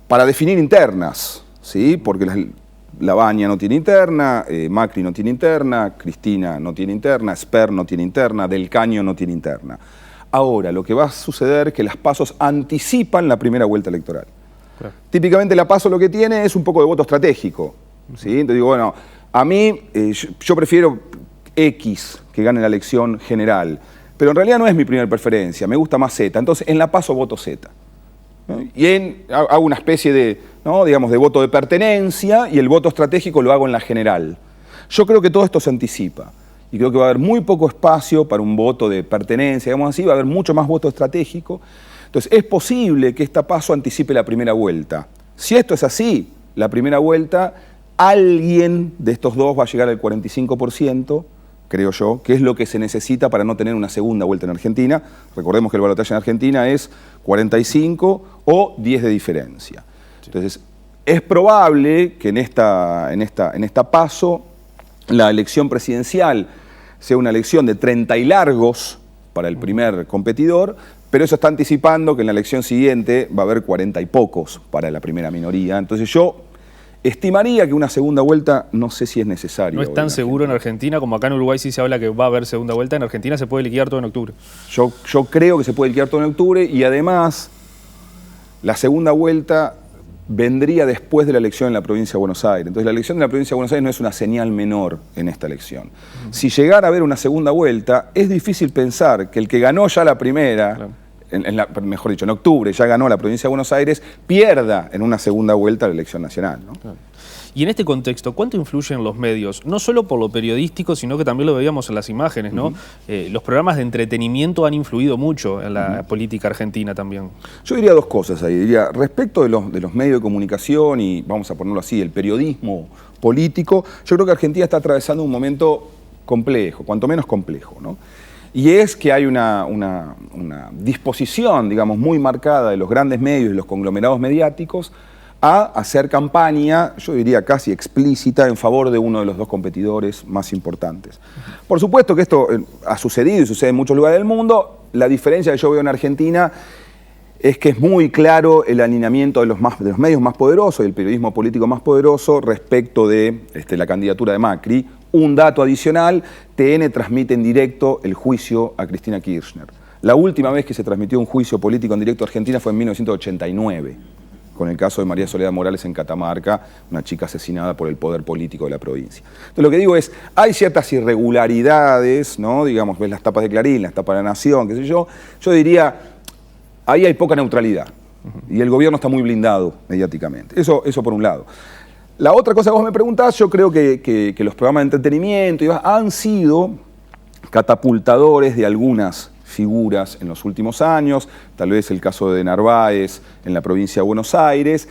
para definir internas, ¿sí? Porque Labaña no tiene interna, Macri no tiene interna, Cristina no tiene interna, Sper no tiene interna, Del Caño no tiene interna. Ahora, lo que va a suceder es que las PASOs anticipan la primera vuelta electoral. Claro. Típicamente la PASO lo que tiene es un poco de voto estratégico, ¿sí? Entonces digo, bueno, a mí yo prefiero X que gane la elección general, pero en realidad no es mi primera preferencia, me gusta más Z, entonces en la PASO voto Z. Y hago una especie de, ¿no?, digamos, de voto de pertenencia y el voto estratégico lo hago en la general. Yo creo que todo esto se anticipa y creo que va a haber muy poco espacio para un voto de pertenencia, digamos así, va a haber mucho más voto estratégico. Entonces es posible que esta PASO anticipe la primera vuelta. Si esto es así, la primera vuelta, alguien de estos dos va a llegar al 45%, creo yo, que es lo que se necesita para no tener una segunda vuelta en Argentina. Recordemos que el balotaje en Argentina es 45 o 10 de diferencia. Entonces, es probable que en esta PASO la elección presidencial sea una elección de 30 y largos para el primer competidor, pero eso está anticipando que en la elección siguiente va a haber 40 y pocos para la primera minoría. Entonces yo estimaría que una segunda vuelta no sé si es necesario. No es tan seguro en Argentina como acá en Uruguay sí se habla que va a haber segunda vuelta. En Argentina se puede liquidar todo en octubre. Yo creo que se puede liquidar todo en octubre y además la segunda vuelta vendría después de la elección en la provincia de Buenos Aires. Entonces la elección de la provincia de Buenos Aires no es una señal menor en esta elección. Si llegara a haber una segunda vuelta, es difícil pensar que el que ganó ya la primera... Claro. Mejor dicho, en octubre ya ganó la provincia de Buenos Aires, pierda en una segunda vuelta la elección nacional, ¿no? Claro. Y en este contexto, ¿cuánto influyen los medios? No solo por lo periodístico, sino que también lo veíamos en las imágenes, ¿no? Los programas de entretenimiento han influido mucho en la política argentina también. Yo diría dos cosas ahí. Diría, respecto de los medios de comunicación y, vamos a ponerlo así, el periodismo político, yo creo que Argentina está atravesando un momento complejo, cuanto menos complejo, ¿no? Y es que hay una disposición, digamos, muy marcada de los grandes medios y los conglomerados mediáticos a hacer campaña, yo diría casi explícita, en favor de uno de los dos competidores más importantes. Por supuesto que esto ha sucedido y sucede en muchos lugares del mundo. La diferencia que yo veo en Argentina es que es muy claro el alineamiento de los medios más poderosos y el periodismo político más poderoso respecto de la candidatura de Macri. Un dato adicional, TN transmite en directo el juicio a Cristina Kirchner. La última vez que se transmitió un juicio político en directo a Argentina fue en 1989, con el caso de María Soledad Morales en Catamarca, una chica asesinada por el poder político de la provincia. Entonces lo que digo es, hay ciertas irregularidades, ¿no? Digamos, ves las tapas de Clarín, las tapas de La Nación, qué sé yo diría, ahí hay poca neutralidad y el gobierno está muy blindado mediáticamente. Eso por un lado. La otra cosa que vos me preguntás, yo creo que los programas de entretenimiento han sido catapultadores de algunas figuras en los últimos años, tal vez el caso de Narváez en la provincia de Buenos Aires.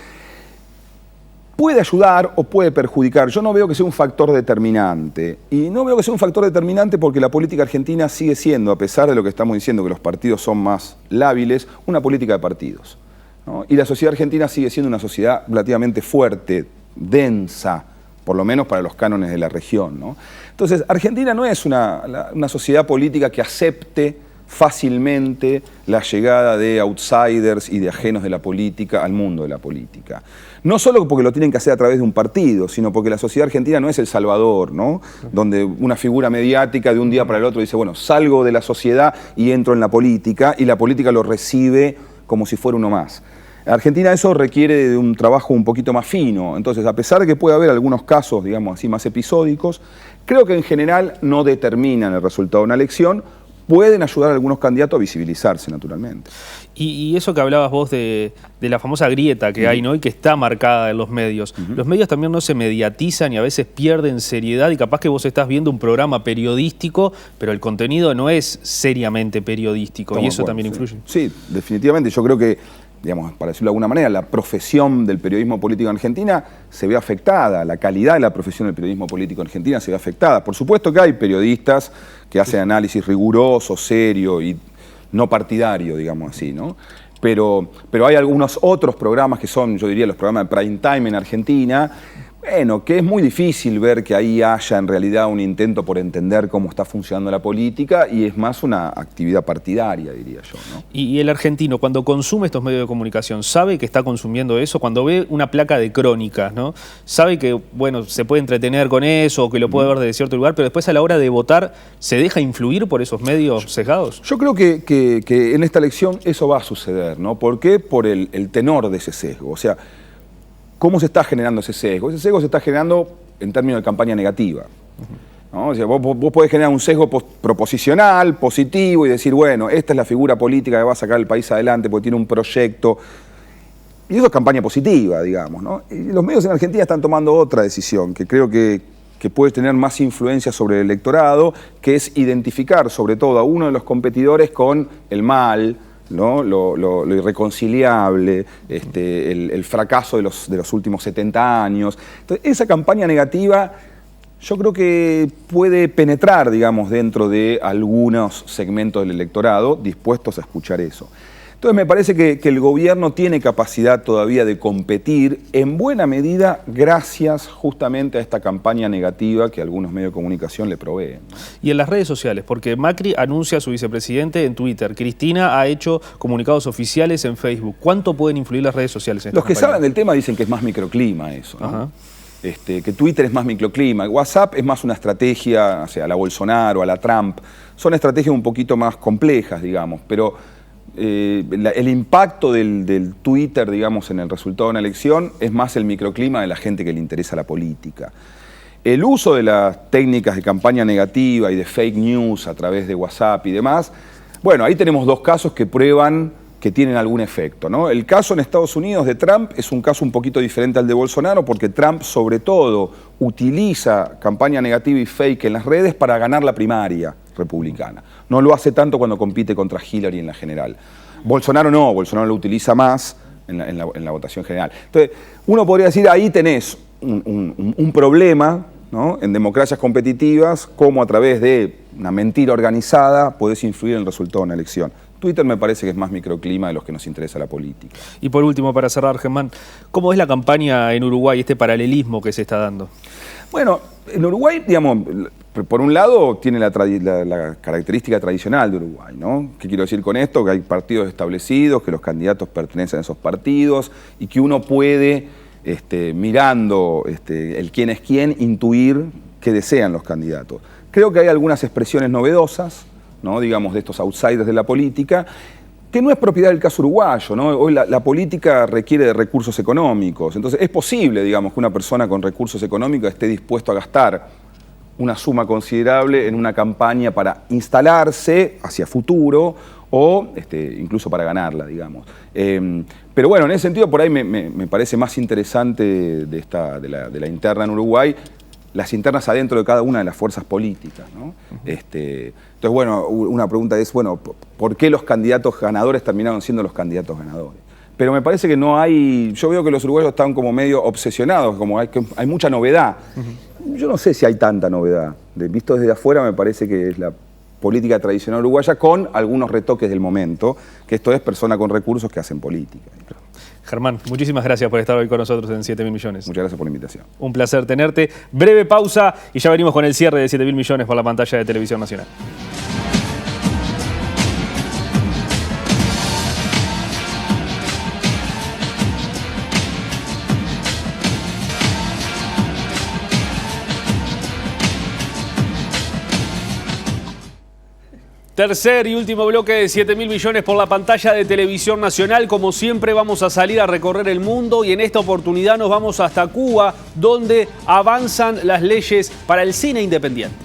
Puede ayudar o puede perjudicar. Yo no veo que sea un factor determinante. Y no veo que sea un factor determinante porque la política argentina sigue siendo, a pesar de lo que estamos diciendo, que los partidos son más lábiles, una política de partidos, ¿no? Y la sociedad argentina sigue siendo una sociedad relativamente fuerte, densa, por lo menos para los cánones de la región, ¿no? Entonces, Argentina no es una sociedad política que acepte fácilmente la llegada de outsiders y de ajenos de la política al mundo de la política. No solo porque lo tienen que hacer a través de un partido, sino porque la sociedad argentina no es El Salvador, ¿no? Donde una figura mediática de un día para el otro dice, bueno, salgo de la sociedad y entro en la política, y la política lo recibe como si fuera uno más. Argentina eso requiere de un trabajo un poquito más fino. Entonces, a pesar de que puede haber algunos casos, digamos así, más episódicos, creo que en general no determinan el resultado de una elección, pueden ayudar a algunos candidatos a visibilizarse naturalmente. Y eso que hablabas vos de la famosa grieta que hay, ¿no? Y que está marcada en los medios. Los medios también no se mediatizan y a veces pierden seriedad y capaz que vos estás viendo un programa periodístico, pero el contenido no es seriamente periodístico. Estamos y eso de acuerdo, también influye. Sí, definitivamente. Yo creo que, digamos, para decirlo de alguna manera, la profesión del periodismo político en Argentina se ve afectada, la calidad de la profesión del periodismo político en Argentina se ve afectada. Por supuesto que hay periodistas que hacen análisis riguroso, serio y no partidario, digamos así, ¿no? Pero hay algunos otros programas que son, yo diría, los programas de prime time en Argentina, bueno, que es muy difícil ver que ahí haya en realidad un intento por entender cómo está funcionando la política y es más una actividad partidaria, diría yo, ¿no? Y el argentino, cuando consume estos medios de comunicación, ¿sabe que está consumiendo eso? Cuando ve una placa de crónicas, ¿no? Sabe que, bueno, se puede entretener con eso o que lo puede ver desde cierto lugar, pero después a la hora de votar, ¿se deja influir por esos medios sesgados? Yo creo que en esta elección eso va a suceder, ¿no? ¿Por qué? Por el tenor de ese sesgo. O sea, ¿cómo se está generando ese sesgo? Ese sesgo se está generando en términos de campaña negativa, ¿no? O sea, vos podés generar un sesgo proposicional, positivo, y decir, bueno, esta es la figura política que va a sacar el país adelante porque tiene un proyecto. Y eso es campaña positiva, digamos, ¿no? Y los medios en Argentina están tomando otra decisión, que creo que puede tener más influencia sobre el electorado, que es identificar sobre todo a uno de los competidores con el mal, ¿no? Lo irreconciliable, el fracaso de los últimos 70 años. Entonces, esa campaña negativa yo creo que puede penetrar, digamos, dentro de algunos segmentos del electorado dispuestos a escuchar eso. Entonces me parece que el gobierno tiene capacidad todavía de competir en buena medida gracias justamente a esta campaña negativa que algunos medios de comunicación le proveen, ¿no? Y en las redes sociales, porque Macri anuncia a su vicepresidente en Twitter, Cristina ha hecho comunicados oficiales en Facebook. ¿Cuánto pueden influir las redes sociales en esta Los que campaña? saben del tema dicen que es más microclima eso, ¿no? Ajá. Que Twitter es más microclima, WhatsApp es más una estrategia, o sea, a la Bolsonaro, a la Trump, son estrategias un poquito más complejas, digamos, pero el impacto del Twitter, digamos, en el resultado de una elección es más el microclima de la gente que le interesa la política. El uso de las técnicas de campaña negativa y de fake news a través de WhatsApp y demás, bueno, ahí tenemos dos casos que prueban que tienen algún efecto, ¿no? El caso en Estados Unidos de Trump es un caso un poquito diferente al de Bolsonaro porque Trump sobre todo utiliza campaña negativa y fake en las redes para ganar la primaria republicana. No lo hace tanto cuando compite contra Hillary en la general. Bolsonaro no, Bolsonaro lo utiliza más en la votación general. Entonces, uno podría decir, ahí tenés un problema, ¿no? En democracias competitivas, cómo a través de una mentira organizada podés influir en el resultado de una elección. Twitter me parece que es más microclima de los que nos interesa la política. Y por último, para cerrar, Germán, ¿cómo es la campaña en Uruguay, este paralelismo que se está dando? Bueno, en Uruguay, digamos, por un lado tiene la característica tradicional de Uruguay, ¿no? ¿Qué quiero decir con esto? Que hay partidos establecidos, que los candidatos pertenecen a esos partidos y que uno puede, mirando el quién es quién, intuir qué desean los candidatos. Creo que hay algunas expresiones novedosas, ¿no? Digamos, de estos outsiders de la política, que no es propiedad del caso uruguayo, ¿no? Hoy la política requiere de recursos económicos, entonces es posible, digamos, que una persona con recursos económicos esté dispuesto a gastar una suma considerable en una campaña para instalarse hacia futuro o incluso para ganarla, digamos. Pero bueno, en ese sentido por ahí me parece más interesante de la interna en Uruguay, las internas adentro de cada una de las fuerzas políticas, ¿no? Entonces, bueno, una pregunta es, bueno, ¿por qué los candidatos ganadores terminaron siendo los candidatos ganadores? Pero me parece que no hay, yo veo que los uruguayos están como medio obsesionados, como hay mucha novedad. Yo no sé si hay tanta novedad. Visto desde afuera me parece que es la política tradicional uruguaya con algunos retoques del momento, que esto es personas con recursos que hacen política. Germán, muchísimas gracias por estar hoy con nosotros en 7.000 millones. Muchas gracias por la invitación. Un placer tenerte. Breve pausa y ya venimos con el cierre de 7.000 millones por la pantalla de Televisión Nacional. Tercer y último bloque de 7.000 millones por la pantalla de Televisión Nacional. Como siempre vamos a salir a recorrer el mundo y en esta oportunidad nos vamos hasta Cuba, donde avanzan las leyes para el cine independiente.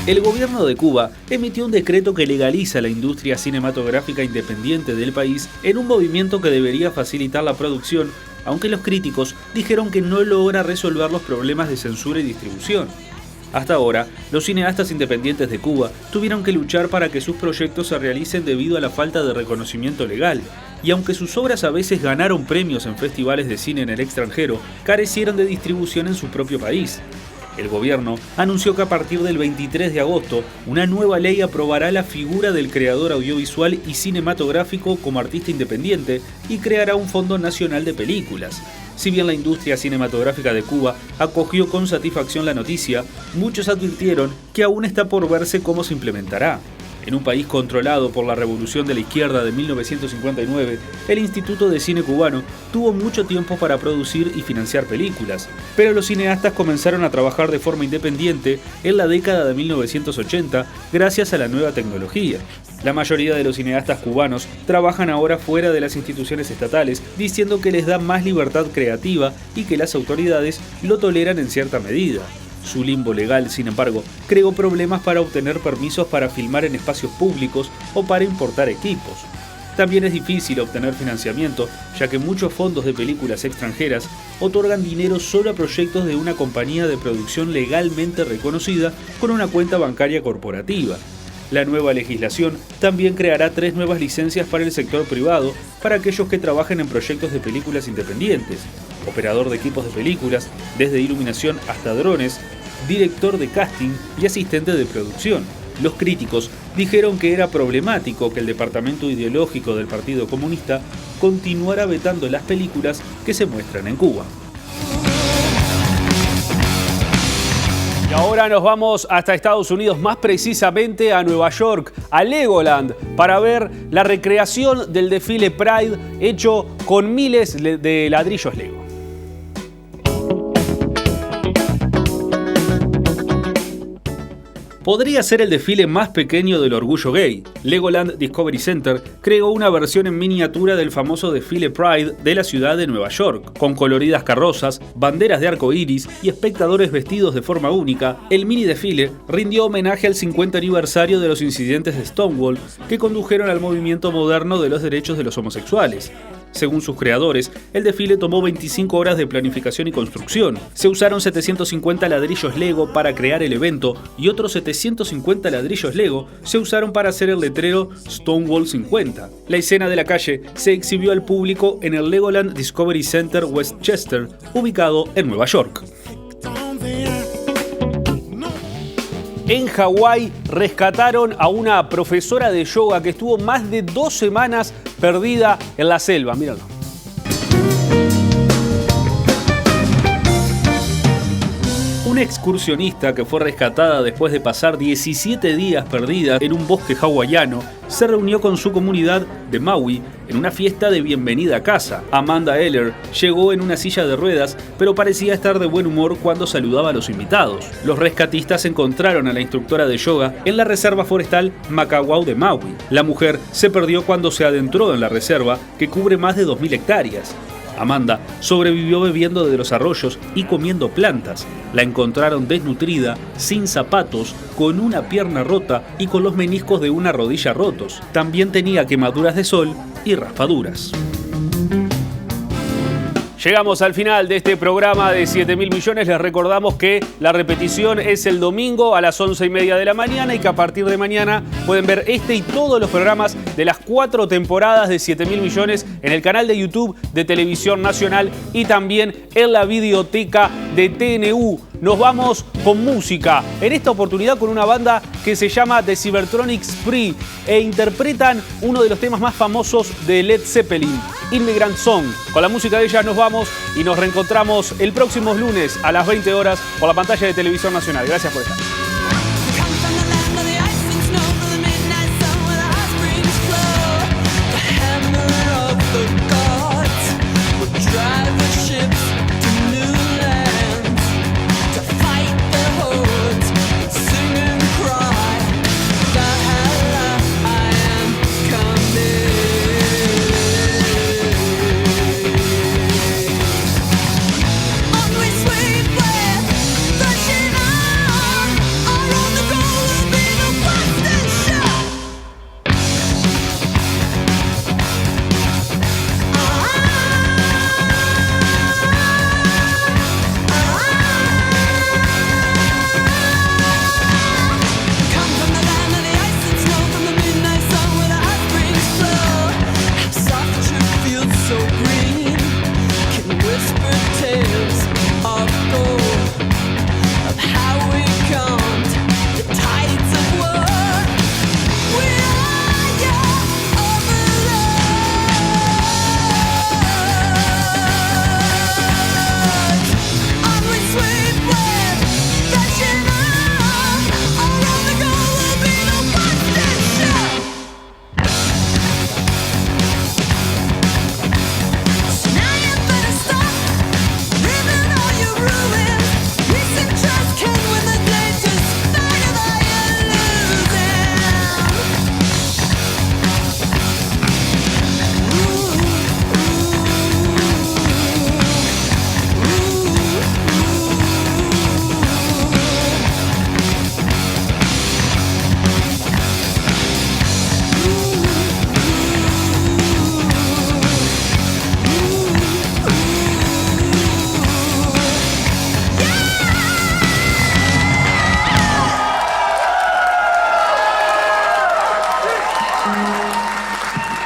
El gobierno de Cuba emitió un decreto que legaliza la industria cinematográfica independiente del país en un movimiento que debería facilitar la producción, aunque los críticos dijeron que no logra resolver los problemas de censura y distribución. Hasta ahora, los cineastas independientes de Cuba tuvieron que luchar para que sus proyectos se realicen debido a la falta de reconocimiento legal, y aunque sus obras a veces ganaron premios en festivales de cine en el extranjero, carecieron de distribución en su propio país. El gobierno anunció que a partir del 23 de agosto, una nueva ley aprobará la figura del creador audiovisual y cinematográfico como artista independiente y creará un Fondo Nacional de Películas. Si bien la industria cinematográfica de Cuba acogió con satisfacción la noticia, muchos advirtieron que aún está por verse cómo se implementará. En un país controlado por la Revolución de la Izquierda de 1959, el Instituto de Cine Cubano tuvo mucho tiempo para producir y financiar películas, pero los cineastas comenzaron a trabajar de forma independiente en la década de 1980 gracias a la nueva tecnología. La mayoría de los cineastas cubanos trabajan ahora fuera de las instituciones estatales, diciendo que les da más libertad creativa y que las autoridades lo toleran en cierta medida. Su limbo legal, sin embargo, creó problemas para obtener permisos para filmar en espacios públicos o para importar equipos. También es difícil obtener financiamiento, ya que muchos fondos de películas extranjeras otorgan dinero solo a proyectos de una compañía de producción legalmente reconocida con una cuenta bancaria corporativa. La nueva legislación también creará 3 nuevas licencias para el sector privado para aquellos que trabajen en proyectos de películas independientes: operador de equipos de películas, desde iluminación hasta drones, director de casting y asistente de producción. Los críticos dijeron que era problemático que el departamento ideológico del Partido Comunista continuara vetando las películas que se muestran en Cuba. Y ahora nos vamos hasta Estados Unidos, más precisamente a Nueva York, a Legoland, para ver la recreación del desfile Pride hecho con miles de ladrillos Lego. Podría ser el desfile más pequeño del orgullo gay. Legoland Discovery Center creó una versión en miniatura del famoso desfile Pride de la ciudad de Nueva York. Con coloridas carrozas, banderas de arco iris y espectadores vestidos de forma única, el mini desfile rindió homenaje al 50 aniversario de los incidentes de Stonewall que condujeron al movimiento moderno de los derechos de los homosexuales. Según sus creadores, el desfile tomó 25 horas de planificación y construcción. Se usaron 750 ladrillos Lego para crear el evento y otros 750 ladrillos Lego se usaron para hacer el letrero Stonewall 50. La escena de la calle se exhibió al público en el Legoland Discovery Center Westchester, ubicado en Nueva York. En Hawái rescataron a una profesora de yoga que estuvo más de 2 semanas perdida en la selva. Míralo. Una excursionista que fue rescatada después de pasar 17 días perdida en un bosque hawaiano se reunió con su comunidad de Maui en una fiesta de bienvenida a casa. Amanda Eller llegó en una silla de ruedas, pero parecía estar de buen humor cuando saludaba a los invitados. Los rescatistas encontraron a la instructora de yoga en la reserva forestal Makawao de Maui. La mujer se perdió cuando se adentró en la reserva, que cubre más de 2.000 hectáreas. Amanda sobrevivió bebiendo de los arroyos y comiendo plantas. La encontraron desnutrida, sin zapatos, con una pierna rota y con los meniscos de una rodilla rotos. También tenía quemaduras de sol y raspaduras. Llegamos al final de este programa de 7.000 millones. Les recordamos que la repetición es el domingo a las 11:30 de la mañana y que a partir de mañana pueden ver este y todos los programas de las 4 temporadas de 7.000 millones en el canal de YouTube de Televisión Nacional y también en la videoteca de TNU. Nos vamos con música, en esta oportunidad con una banda que se llama The Cybertronic Spree e interpretan uno de los temas más famosos de Led Zeppelin, Immigrant Song. Con la música de ellas nos vamos y nos reencontramos el próximo lunes a las 20 horas por la pantalla de Televisión Nacional. Gracias por estar.